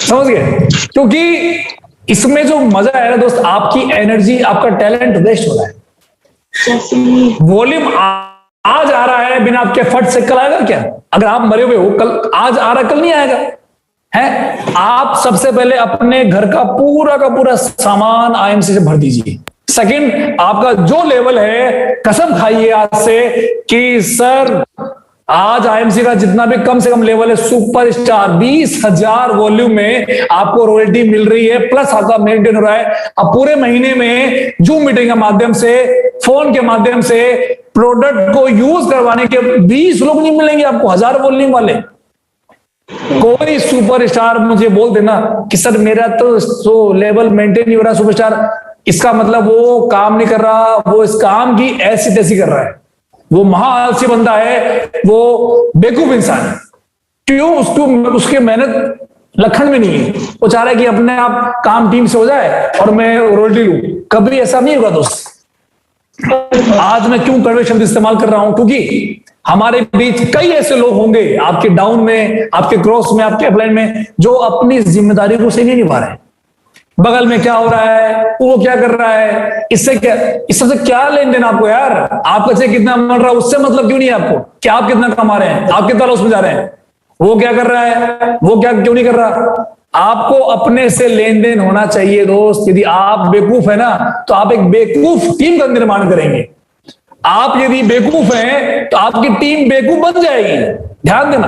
Speaker 2: समझ गए? क्योंकि इसमें जो मजा है ना दोस्त, आपकी एनर्जी, आपका टैलेंट वेस्ट हो रहा है। वॉल्यूम आज आ रहा है बिना आपके फट से, कल आएगा क्या? अगर आप मरे हुए हो, कल आज आ रहा, कल नहीं आएगा है। आप सबसे पहले अपने घर का पूरा सामान आईएमसी से भर दीजिए। सेकंड, आपका जो लेवल है, कसम खाइए आज से कि सर आज आईएमसी का जितना भी कम से कम लेवल है, सुपरस्टार 20,000 वॉल्यूम में आपको रॉयल्टी मिल रही है, प्लस आपका मेंटेन हो रहा है। अब पूरे महीने में जूम मीटिंग के माध्यम से, फोन के माध्यम से प्रोडक्ट को यूज करवाने के 20 लोग नहीं मिलेंगे आपको, 1000 वॉल्यूम वाले। कोई सुपरस्टार मुझे बोल देना कि सर मेरा तो लेवल मेंटेन नहीं हो रहा सुपरस्टार, इसका मतलब वो काम नहीं कर रहा, वो इस काम की ऐसी तैसी कर रहा है, वो महाआलसी बंदा है, वो बेवकूफ इंसान है। क्यों? उसके मेहनत लखन में नहीं है। वो चाह रहा है कि अपने आप काम टीम से हो जाए और मैं रॉयल्टी लूं। कभी ऐसा नहीं होगा दोस्त। आज मैं क्यों कड़वे शब्द इस्तेमाल कर रहा हूं? क्योंकि हमारे बीच कई ऐसे लोग होंगे, आपके डाउन में, आपके क्रॉस में, आपके अपलाइन में, जो अपनी जिम्मेदारी को सही नहीं निभा रहे हैं। बगल में क्या हो रहा है, वो क्या कर रहा है, इससे क्या, इस सबसे क्या लेन देन आपको यार? आपका चेक कितना मिल रहा है उससे मतलब क्यों नहीं है आपको? क्या आप कितना कमा रहे हैं? आप कितना लॉस में जा रहे हैं? वो क्या कर रहा है, वो क्या क्यों नहीं कर रहा? आपको अपने से लेन देन होना चाहिए दोस्त। यदि आप बेवकूफ है ना, तो आप एक बेवकूफ टीम का निर्माण करेंगे। आप यदि बेवकूफ हैं तो आपकी टीम बेवकूफ बन जाएगी। ध्यान देना।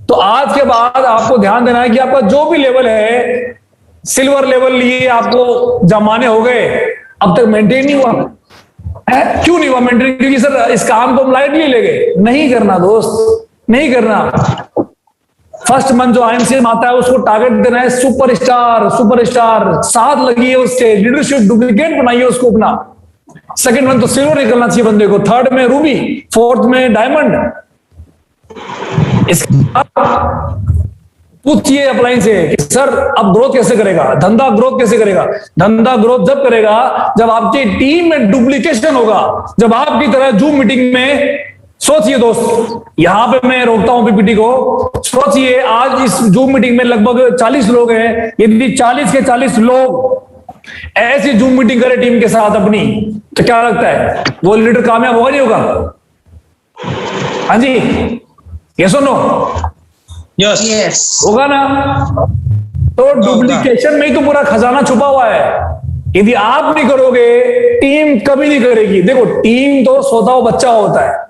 Speaker 2: तो आज के बाद आपको ध्यान देना है कि आपका जो भी लेवल है, सिल्वर लेवल लिए आपको जमाने हो गए, अब तक मेंटेन नहीं हुआ है। क्यों नहीं हुआ मेंटेन? क्योंकि सर इस काम को हम लाइटली ले गए। नहीं करना दोस्त, नहीं करना। फर्स्ट मंथ जो आईएमसी में आता है उसको टारगेट देना है सुपरस्टार, सुपरस्टार। साथ लगी है उसके, लीडरशिप डुप्लीकेट बनाइए उसको अपना। सेकंड मंथ तो सिल्वर निकलना चाहिए बंदे को, थर्ड में रूबी, फोर्थ में डायमंड। इसके बाद पूछिए अपलाइन से कि सर अब ग्रोथ कैसे करेगा, धंधा ग्रोथ कैसे करेगा? धंधा ग्रोथ जब करेगा जब आपकी टीम में डुप्लीकेशन होगा, जब आपकी तरह जूम मीटिंग में, सोचिए दोस्त, यहां पे मैं रोकता हूं पीपीटी को। सोचिए आज इस जूम मीटिंग में लगभग 40 लोग हैं। यदि 40 के 40 लोग ऐसी जूम मीटिंग करे टीम के साथ अपनी, तो क्या लगता है वो लीडर कामयाब होगा नहीं होगा? हाँ जी, ये सुनो,
Speaker 1: यस
Speaker 2: होगा ना? तो डुप्लीकेशन में ही तो पूरा खजाना छुपा हुआ है। यदि आप नहीं करोगे, टीम कभी नहीं करेगी। देखो, टीम तो सोता हुआ बच्चा होता है।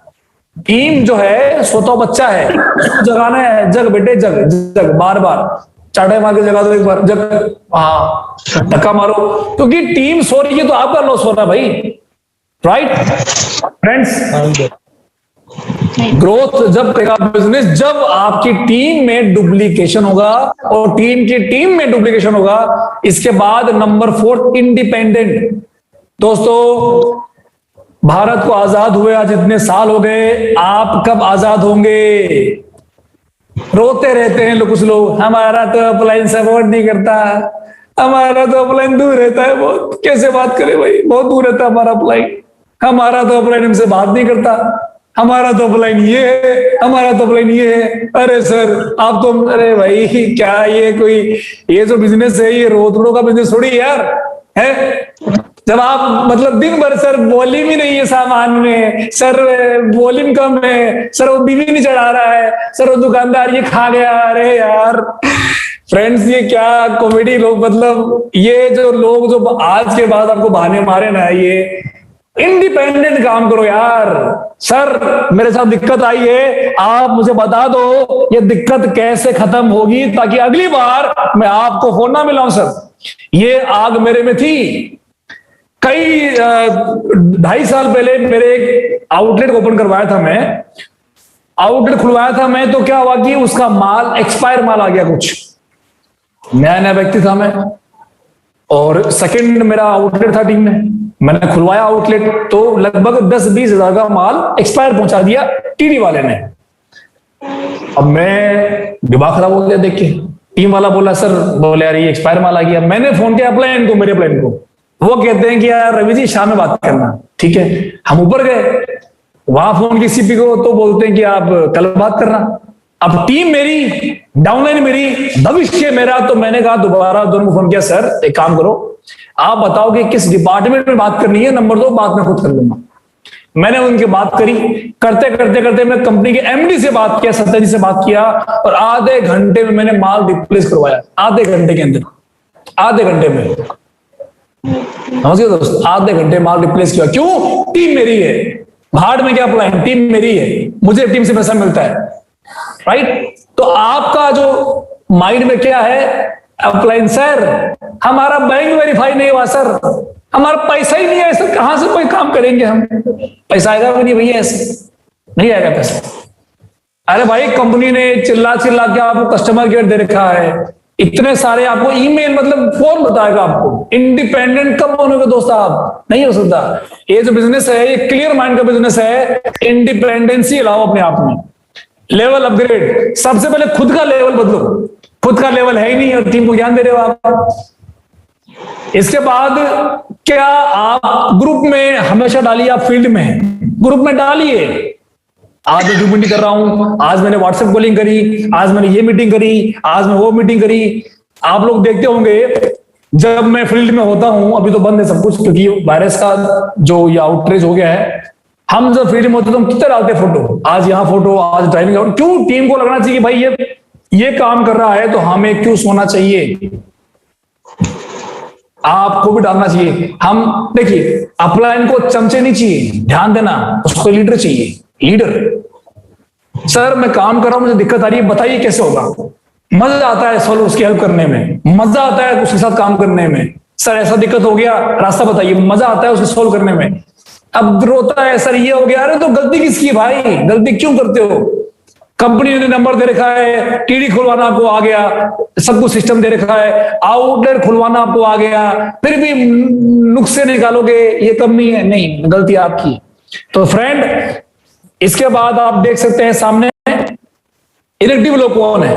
Speaker 2: टीम जो है सोता हुआ बच्चा है, उसको जगाना है। जग बेटे जग, जग, बार बार चाटे मार के जगा दो एक बार, जग, हाँ धक्का मारो। क्योंकि टीम सो रही है तो आपका लॉस हो रहा है भाई। Right friends? ग्रोथ जब करेगा बिजनेस, जब आपकी टीम में डुप्लीकेशन होगा, और टीम की टीम में डुप्लीकेशन होगा। इसके बाद नंबर 4, इंडिपेंडेंट। दोस्तों, भारत को आजाद हुए आज इतने साल हो गए, आप कब आजाद होंगे? रोते रहते हैं लोग, कुछ लोग, हमारा तो अपलाइन सपोर्ट नहीं करता, हमारा तो अपलाइन दूर रहता है बहुत। कैसे बात करें भाई, बहुत दूर रहता है हमारा अपलाइन, हमारा तो अपलाइन हमसे बात नहीं करता, हमारा तो अपलाइन ये है, हमारा तो अपलाइन ये है। अरे सर आप तो, अरे भाई क्या ये कोई, ये जो बिजनेस है ये रोतड़ों का बिजनेस थोड़ी यार है। जब आप मतलब दिन भर सर वॉल्यूम ही नहीं है सामान में, सर वॉल्यूम कम है, सर वो बीवी नहीं चढ़ा रहा है, सर वो दुकानदार ये खा गया। अरे यार फ्रेंड्स, ये क्या कॉमेडी लोग, मतलब ये जो लोग जो आज के बाद आपको बहाने मारे ना, ये इंडिपेंडेंट काम करो यार। सर मेरे साथ दिक्कत आई है, आप मुझे बता दो ये दिक्कत कैसे खत्म होगी, ताकि अगली बार मैं आपको फोन ना मिलाऊं। सर ये आग मेरे में थी, कई 2.5 साल पहले मेरे एक आउटलेट ओपन करवाया था मैं, आउटलेट खुलवाया था मैं, तो क्या हुआ कि उसका माल एक्सपायर माल आ गया कुछ। नया नया व्यक्ति था मैं, और सेकंड मेरा आउटलेट था टीम में। मैंने खुलवाया आउटलेट, तो लगभग 10-20 हजार का माल एक्सपायर पहुंचा दिया टीडी वाले ने। अब मैं दिमाग खराब हो गया देख के। टीम वाला बोला सर, बोले यार ये एक्सपायर माल आ गया। मैंने फोन किया अपलाइन को, मेरे अपलाइन को। वो कहते हैं कि यार रवि जी शाम में बात करना। ठीक है, हम ऊपर गए, वहां फोन की सीपी को, तो बोलते हैं कि आप कल बात करना। अब टीम मेरी, डाउनलाइन मेरी, भविष्य मेरा। तो मैंने कहा दोबारा दोनों को फोन किया, सर एक काम करो, आप बताओ कि किस डिपार्टमेंट में बात करनी है, नंबर दो, बात मैं खुद कर लूंगा। मैंने उनकी बात करी, करते करते करते मैं कंपनी के एमडी से बात किया, सत्याजी से बात किया, और आधे घंटे में मैंने माल रिप्लेस करवाया। आधे घंटे के अंदर, आधे घंटे में, समझिए दोस्त, आधे घंटे माल रिप्लेस किया। क्यों? टीम मेरी है। भाड़ में क्या प्लान, टीम मेरी है, मुझे टीम से पैसा मिलता है, राइट। तो आपका जो माइंड में क्या है, अपलाइन सर हमारा बैंक वेरीफाई नहीं हुआ सर, हमारा पैसा ही नहीं है सर, कहां से कोई काम करेंगे हम, पैसा आएगा भी नहीं भैया, ऐसे नहीं आएगा पैसा। अरे भाई कंपनी ने चिल्ला चिल्ला के आपको कस्टमर केयर दे रखा है, इतने सारे आपको ईमेल, मतलब कौन बताएगा आपको? इंडिपेंडेंट कब बनोगे दोस्त आप? नहीं हो सकता। ये जो बिजनेस है ये क्लियर माइंड का बिजनेस है, इंडिपेंडेंसी लाओ अपने आप में, लेवल अपग्रेड। सबसे पहले खुद का लेवल बदलो, खुद का लेवल है ही नहीं और टीम को ज्ञान दे रहे हो आप। इसके बाद क्या आप ग्रुप में हमेशा डालिए, आप फील्ड में ग्रुप में डालिए, आज मैं मीटिंग कर रहा हूं, आज मैंने व्हाट्सएप कॉलिंग करी, आज मैंने ये मीटिंग करी, आज मैं वो मीटिंग करी। आप लोग देखते होंगे जब मैं फील्ड में होता हूं, अभी तो बंद है सब कुछ क्योंकि वायरस का जो ये आउटरीच हो गया है। हम जब फील्ड में होते तो हम कितने डालते फोटो, आज यहाँ फोटो, आज ड्राइविंग। क्यों? टीम को लगना चाहिए भाई ये काम कर रहा है तो हमें क्यों सोना चाहिए, आपको भी डालना चाहिए। हम देखिए, अपलाइन को चमचे नहीं चाहिए, ध्यान देना, उसको लीडर चाहिए। लीडर, सर मैं काम कर रहा हूं, मुझे दिक्कत आ रही है, बताइए कैसे होगा। मजा आता है सॉल्व, उसकी हेल्प करने में मजा आता है, उसके साथ काम करने में। सर ऐसा दिक्कत हो गया, रास्ता बताइए, मजा आता है उसको सॉल्व करने में। अब रोता है सर ये हो गया, अरे तो गलती किसकी भाई, गलती क्यों करते हो? कंपनी ने नंबर दे रखा है, टीडी खुलवाना आपको आ गया, सब कुछ सिस्टम दे रखा है, आउटलेट खुलवाना आपको आ गया, फिर भी नुक्से निकालोगे, ये कमी है, नहीं, गलती आपकी। तो फ्रेंड, इसके बाद आप देख सकते हैं सामने इनेक्टिव लोग कौन है।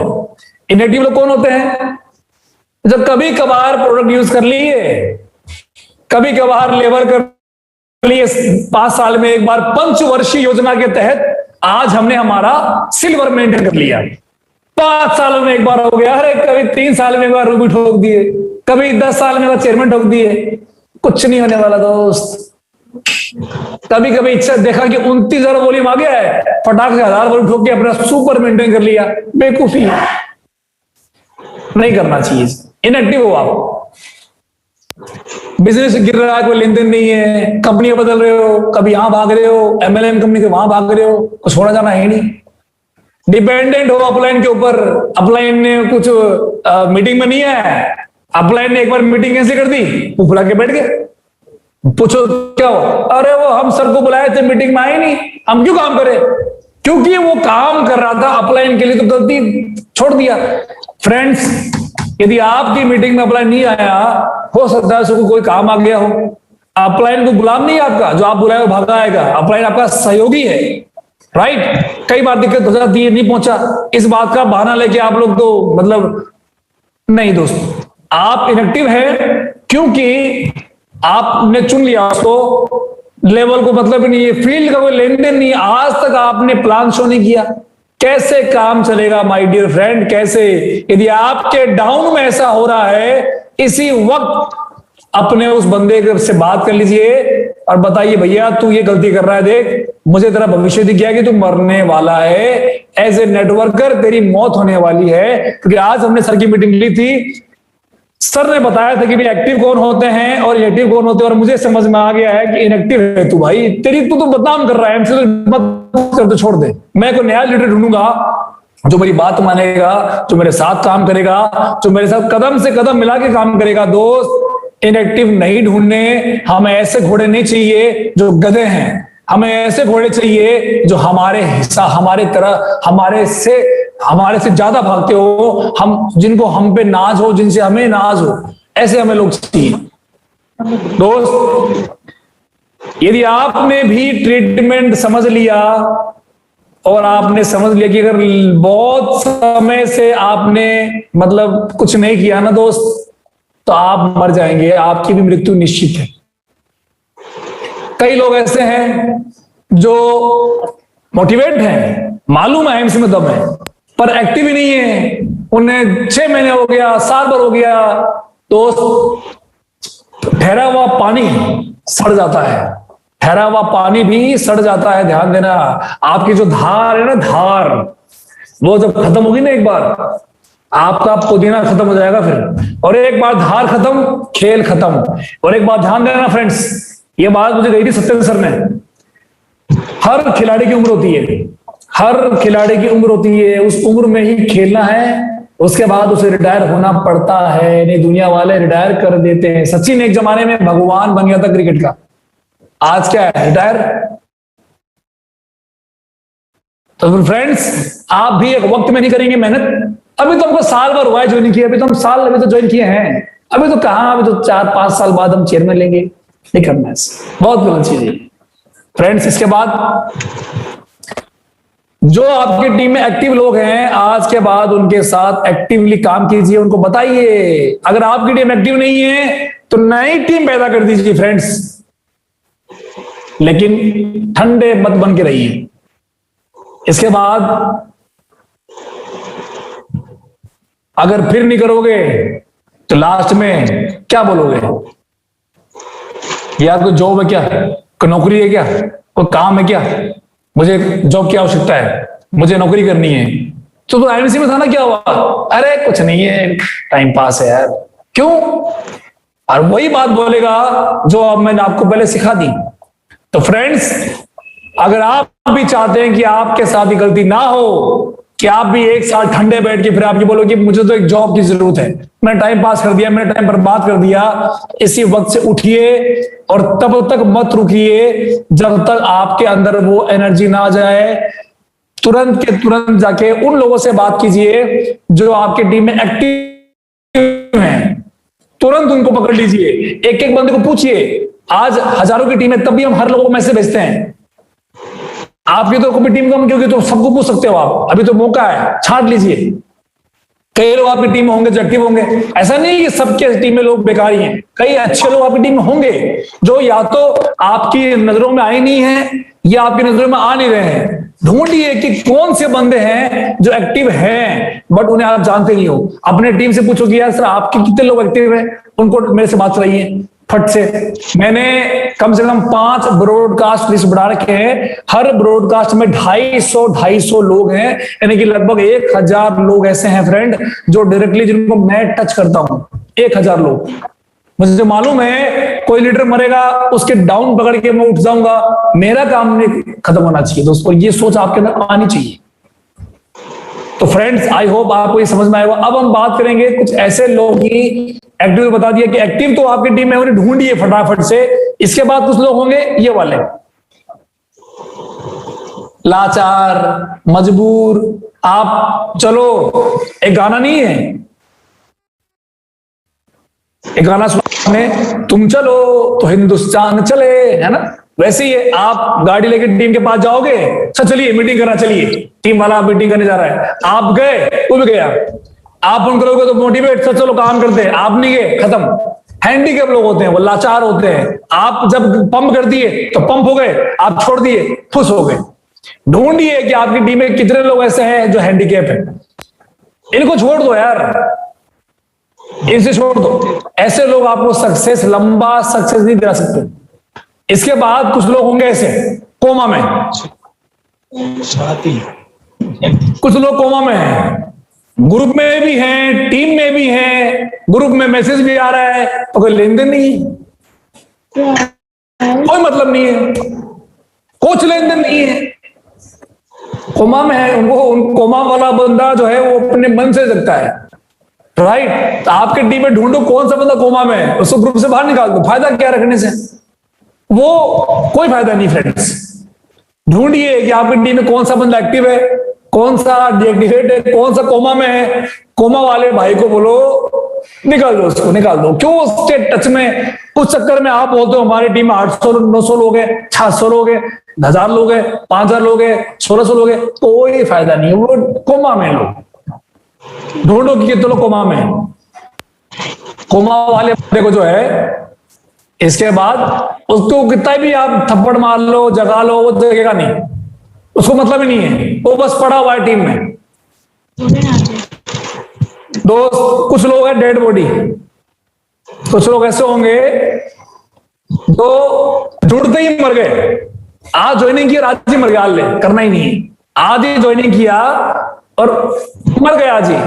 Speaker 2: इनेक्टिव लोग कौन होते हैं? जब कभी कभार प्रोडक्ट यूज कर लिए, कभी कभार लेबर कर लिए, 5 साल में एक बार पंचवर्षीय योजना के तहत आज हमने हमारा सिल्वर मेंटेन कर लिया। 5 साल में एक बार हो गया, अरे कभी 3 साल में एक बार रूबी ठोक दिए, कभी 10 साल में एक बार चेयरमैन ठोक दिए, कुछ नहीं होने वाला दोस्त। कभी कभी इच्छा देखा कि 29,000 वॉल्यूम आ गया है, फटाक से 1000 वॉल्यूम ठोक के अपना सुपर मेंटेन कर लिया, बेवकूफी नहीं करना चाहिए। इनएक्टिव हो आप, बिजनेस गिर रहा है, कोई लेन देन नहीं है, कंपनी बदल रहे हो, कभी यहां भाग रहे हो, एमएलएम कंपनी के वहां भाग रहे हो, कुछ होना जाना है नहीं। डिपेंडेंट हो अपलाइन के ऊपर, अपलाइन ने कुछ मीटिंग में नहीं है, अपलाइन ने एक बार मीटिंग कैंसिल कर दी, वो बुला के बैठ गए, पूछो क्या हुआ? अरे वो हम सर को बुलाए थे, मीटिंग में आए नहीं, हम क्यों काम करें? क्योंकि वो काम कर रहा था अपलाइन के लिए, तो गलती छोड़ दिया। फ्रेंड्स, यदि आपकी मीटिंग में अपलाइन नहीं आया, हो सकता है उसको कोई काम आ गया हो। अपलाइन को गुलाम नहीं है आपका, जो आप बुलाए वो भागा आएगा। अपलाइन आपका सहयोगी है, राइट। कई बार दिक्कत हो जाती है, नहीं पहुंचा, इस बात का बहाना लेके आप लोग तो मतलब नहीं दोस्त, आप इनएक्टिव है क्योंकि आपने चुन लिया उसको, लेवल को मतलब ही नहीं है, फील्ड का कोई लेन देन नहीं है, आज तक आपने प्लान शो नहीं किया। कैसे काम चलेगा माय डियर फ्रेंड, कैसे? यदि आपके डाउन में ऐसा हो रहा है, इसी वक्त अपने उस बंदे से बात कर लीजिए और बताइए भैया तू ये गलती कर रहा है, देख मुझे तेरा भविष्य दिख गया कि तू मरने वाला है, एज ए नेटवर्कर तेरी मौत होने वाली है। क्योंकि आज हमने सर की मीटिंग ली थी, सर ने बताया था कि भाई एक्टिव कौन होते हैं और इनएक्टिव कौन होते हैं, और मुझे समझ में आ गया है कि इनएक्टिव है तू भाई, तेरी तू तो बदनाम कर रहा है, हमसे मत कर, तो छोड़ दे। मैं कोई नया लीडर ढूंढूंगा जो मेरी बात मानेगा, जो मेरे साथ काम करेगा, जो मेरे साथ कदम से कदम मिला के काम करेगा। दोस्त, इनएक्टिव नहीं ढूंढने, हमें ऐसे घोड़े नहीं चाहिए जो गधे हैं, हमें ऐसे घोड़े चाहिए जो हमारे हिस्सा, हमारे तरह, हमारे से ज्यादा भागते हो, हम जिनको हम पे नाज हो, जिनसे हमें नाज हो, ऐसे हमें लोग चाहिए। दोस्त, यदि आपने भी ट्रीटमेंट समझ लिया और आपने समझ लिया कि अगर बहुत समय से आपने मतलब कुछ नहीं किया ना दोस्त, तो आप मर जाएंगे, आपकी भी मृत्यु निश्चित है। कई लोग ऐसे हैं जो मोटिवेट हैं, मालूम है इनसे में दम है, पर एक्टिव ही नहीं है। उन्हें 6 महीने हो गया, साल भर हो गया, दोस्त ठहरा हुआ पानी सड़ जाता है, ठहरा हुआ पानी भी सड़ जाता है। ध्यान देना, आपकी जो धार है ना, धार, वो जब खत्म होगी ना एक बार, आपका पुदीना खत्म हो जाएगा फिर, और एक बार धार खत्म, खेल खत्म। और एक बात ध्यान देना फ्रेंड्स, ये बात मुझे कही थी सत्येंद्र सर ने, हर खिलाड़ी की उम्र होती है, हर खिलाड़ी की उम्र होती है, उस उम्र में ही खेलना है, उसके बाद उसे रिटायर होना पड़ता है। नहीं, दुनिया वाले रिटायर कर देते हैं। सचिन एक जमाने में भगवान बन गया था क्रिकेट का, आज क्या है, रिटायर। तो फ्रेंड्स, आप भी एक वक्त में नहीं करेंगे मेहनत। अभी तो हमको साल भर हुआ है ज्वाइन किए, अभी तो हम साल अभी तो ज्वाइन किए हैं, अभी तो कहां, अभी तो 4-5 साल बाद हम चेयरमैन लेंगे, नहीं करना है, बहुत गलत चीज है फ्रेंड्स। इसके बाद जो आपकी टीम में एक्टिव लोग हैं, आज के बाद उनके साथ एक्टिवली काम कीजिए, उनको बताइए। अगर आपकी टीम एक्टिव नहीं है तो नई टीम पैदा कर दीजिए फ्रेंड्स, लेकिन ठंडे मत बन के रहिए। इसके बाद अगर फिर नहीं करोगे तो लास्ट में क्या बोलोगे, या कोई जॉब है क्या, कोई नौकरी है क्या, कोई काम है क्या, मुझे जॉब की आवश्यकता है, मुझे नौकरी करनी है। तो एमएनसी में था ना, क्या हुआ, अरे कुछ नहीं है, टाइम पास है यार, क्यों। और वही बात बोलेगा जो अब मैंने आपको पहले सिखा दी। तो फ्रेंड्स, अगर आप भी चाहते हैं कि आपके साथ ही गलती ना हो, कि आप भी एक साल ठंडे बैठ के फिर आपकी बोलो कि मुझे तो एक जॉब की जरूरत है, मैंने टाइम पास कर दिया, मैंने टाइम बर्बाद कर दिया, इसी वक्त से उठिए और तब तक मत रुकिए जब तक आपके अंदर वो एनर्जी ना आ जाए। तुरंत के तुरंत जाके उन लोगों से बात कीजिए जो आपके टीम में एक्टिव हैं, तुरंत उनको पकड़ लीजिए, एक एक बंदे को पूछिए। आज हजारों की टीम है, तब भी हम हर लोगों को मैसेज भेजते हैं। आपकी तो कोई टीम कम क्योंकि तो सबको पूछ सकते हो आप, अभी तो मौका है, छांट लीजिए। कई लोग आपकी टीम में होंगे जो एक्टिव होंगे, ऐसा नहीं कि सबके टीम में लोग बेकार ही हैं, कई अच्छे लोग आपकी टीम में होंगे जो या तो आपकी नजरों में आए नहीं है या आपकी नजरों में आ नहीं रहे हैं। ढूंढिए कि कौन से बंदे हैं जो एक्टिव हैं बट उन्हें आप जानते नहीं हो। अपने टीम से पूछो कि यार सर आपके कितने लोग एक्टिव हैं, उनको मेरे से बात कराइए फट से। मैंने कम से कम 5 ब्रॉडकास्ट लिस्ट बना रखे हैं, हर ब्रॉडकास्ट में 250 लोग हैं, यानी कि लगभग 1000 लोग ऐसे हैं फ्रेंड जो डायरेक्टली जिनको मैं टच करता हूं। 1000 लोग, मुझे मालूम है कोई लीडर मरेगा उसके डाउन पकड़ के मैं उठ जाऊंगा, मेरा काम नहीं खत्म होना चाहिए दोस्तों, ये सोच आपके अंदर आनी चाहिए। तो फ्रेंड्स, आई होप आपको ये समझ में आएगा। अब हम बात करेंगे कुछ ऐसे लोग की, एक्टिव बता दिया कि एक्टिव तो आपकी टीम में, उन्हें ढूंढिए फटाफट से। इसके बाद कुछ लोग होंगे ये वाले, लाचार, मजबूर। आप चलो, एक गाना नहीं है, एक गाना सुने, तुम चलो तो हिंदुस्तान चले, है ना, वैसे ही है। आप गाड़ी लेके टीम के पास जाओगे, सर चलिए मीटिंग करना, चलिए टीम वाला मीटिंग करने जा रहा है, आप गए, वो भी गया। आप फोन करोगे तो मोटिवेट, सर चलो काम करते हैं, आप नहीं गए, खत्म। हैंडीकैप लोग होते हैं, वो लाचार होते हैं। आप जब पंप कर दिए तो पंप हो गए, आप छोड़ दिए फुस हो गए। ढूंढिए कि आपकी टीम में कितने लोग ऐसे हैं जो हैंडीकैप है, इनको छोड़ दो यार, इनसे छोड़ दो। ऐसे लोग आपको सक्सेस, लंबा सक्सेस नहीं दिला सकते। इसके बाद कुछ लोग होंगे ऐसे कोमा में, कुछ लोग कोमा में हैं, ग्रुप में भी हैं, टीम में भी हैं, ग्रुप में मैसेज भी आ रहा है तो कोई लेन देन नहीं है, कोई मतलब नहीं है, कुछ लेन देन नहीं है, कोमा में है। उनको कोमा वाला बंदा जो है वो अपने मन से जगता है, राइट। तो आपके टीम में ढूंढो कौन सा बंदा कोमा में है, उसको ग्रुप से बाहर निकाल दो। फायदा क्या रखने से, वो कोई फायदा नहीं फ्रेंड्स। ढूंढिए कि आपकी टीम में कौन सा बंदा एक्टिव है, कौन सा डीएक्टिवेट है, कौन सा कोमा में है। कोमा वाले भाई को बोलो निकाल दो, उसको निकाल दो। क्यों उसके टच में, कुछ चक्कर में आप बोलते हो हमारी टीम में 800-900 लोग हैं, 600 लोग हैं, 1000 लोग हैं, 5000 लोग हैं, 1600 लोग हैं, कोई फायदा नहीं है। वो कोमा में लोग ढूंढो कि कितने लोग कोमा में है। कोमा वाले बंदे को जो है, इसके बाद उसको कितना भी आप थप्पड़ मार लो, जगा लो, वो जगेगा नहीं, उसको मतलब ही नहीं है, वो बस पड़ा हुआ है टीम में। दोस्त कुछ लोग हैं डेड बॉडी, कुछ लोग ऐसे होंगे जो जुड़ते ही मर गए। आज ज्वाइनिंग किया, आज ही मर गया, ले करना ही नहीं, आज ही ज्वाइनिंग किया और मर गया आज ही।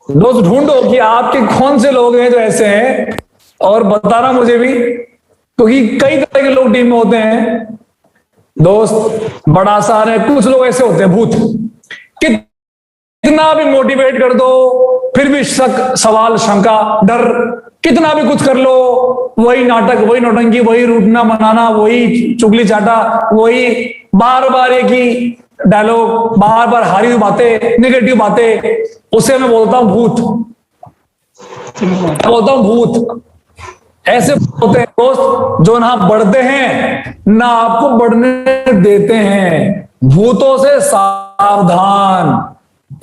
Speaker 2: दोस्त ढूंढो कि आपके कौन से लोग हैं जो ऐसे हैं, और बताना मुझे भी, क्योंकि कई तरह के लोग टीम में होते हैं। दोस्त बड़ा आसान है, कुछ लोग ऐसे होते हैं भूत, कितना भी मोटिवेट कर दो फिर भी शक, सवाल, शंका, डर, कितना भी कुछ कर लो, वही नाटक, वही नौटंकी, वही रूठना मनाना, वही चुगली चाटा, वही बार बार एक ही डायलॉग, बार बार हारी हुई बातें, नेगेटिव बातें। उसे मैं बोलता हूं भूत, बोलता हूं भूत। ऐसे होते हैं दोस्त जो ना बढ़ते हैं ना आपको बढ़ने देते हैं। भूतों से सावधान।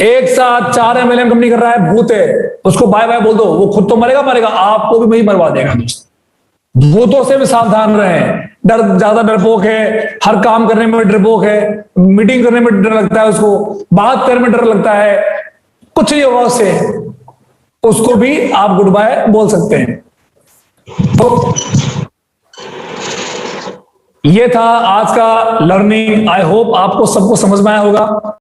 Speaker 2: एक साथ 4 MLM कंपनी कर रहा है, भूत है, उसको बाय बाय बोल दो, वो खुद तो मरेगा, आपको भी वही मरवा देगा। दोस्त भूतों से भी सावधान रहें। ज्यादा डरपोक है, हर काम करने में डरपोक है, मीटिंग करने में डर लगता है उसको, बात करने में डर लगता है, कुछ नहीं होगा उससे, उसको भी आप गुड बाय बोल सकते हैं। तो ये था आज का लर्निंग। आई होप आपको सबको समझ में आया होगा।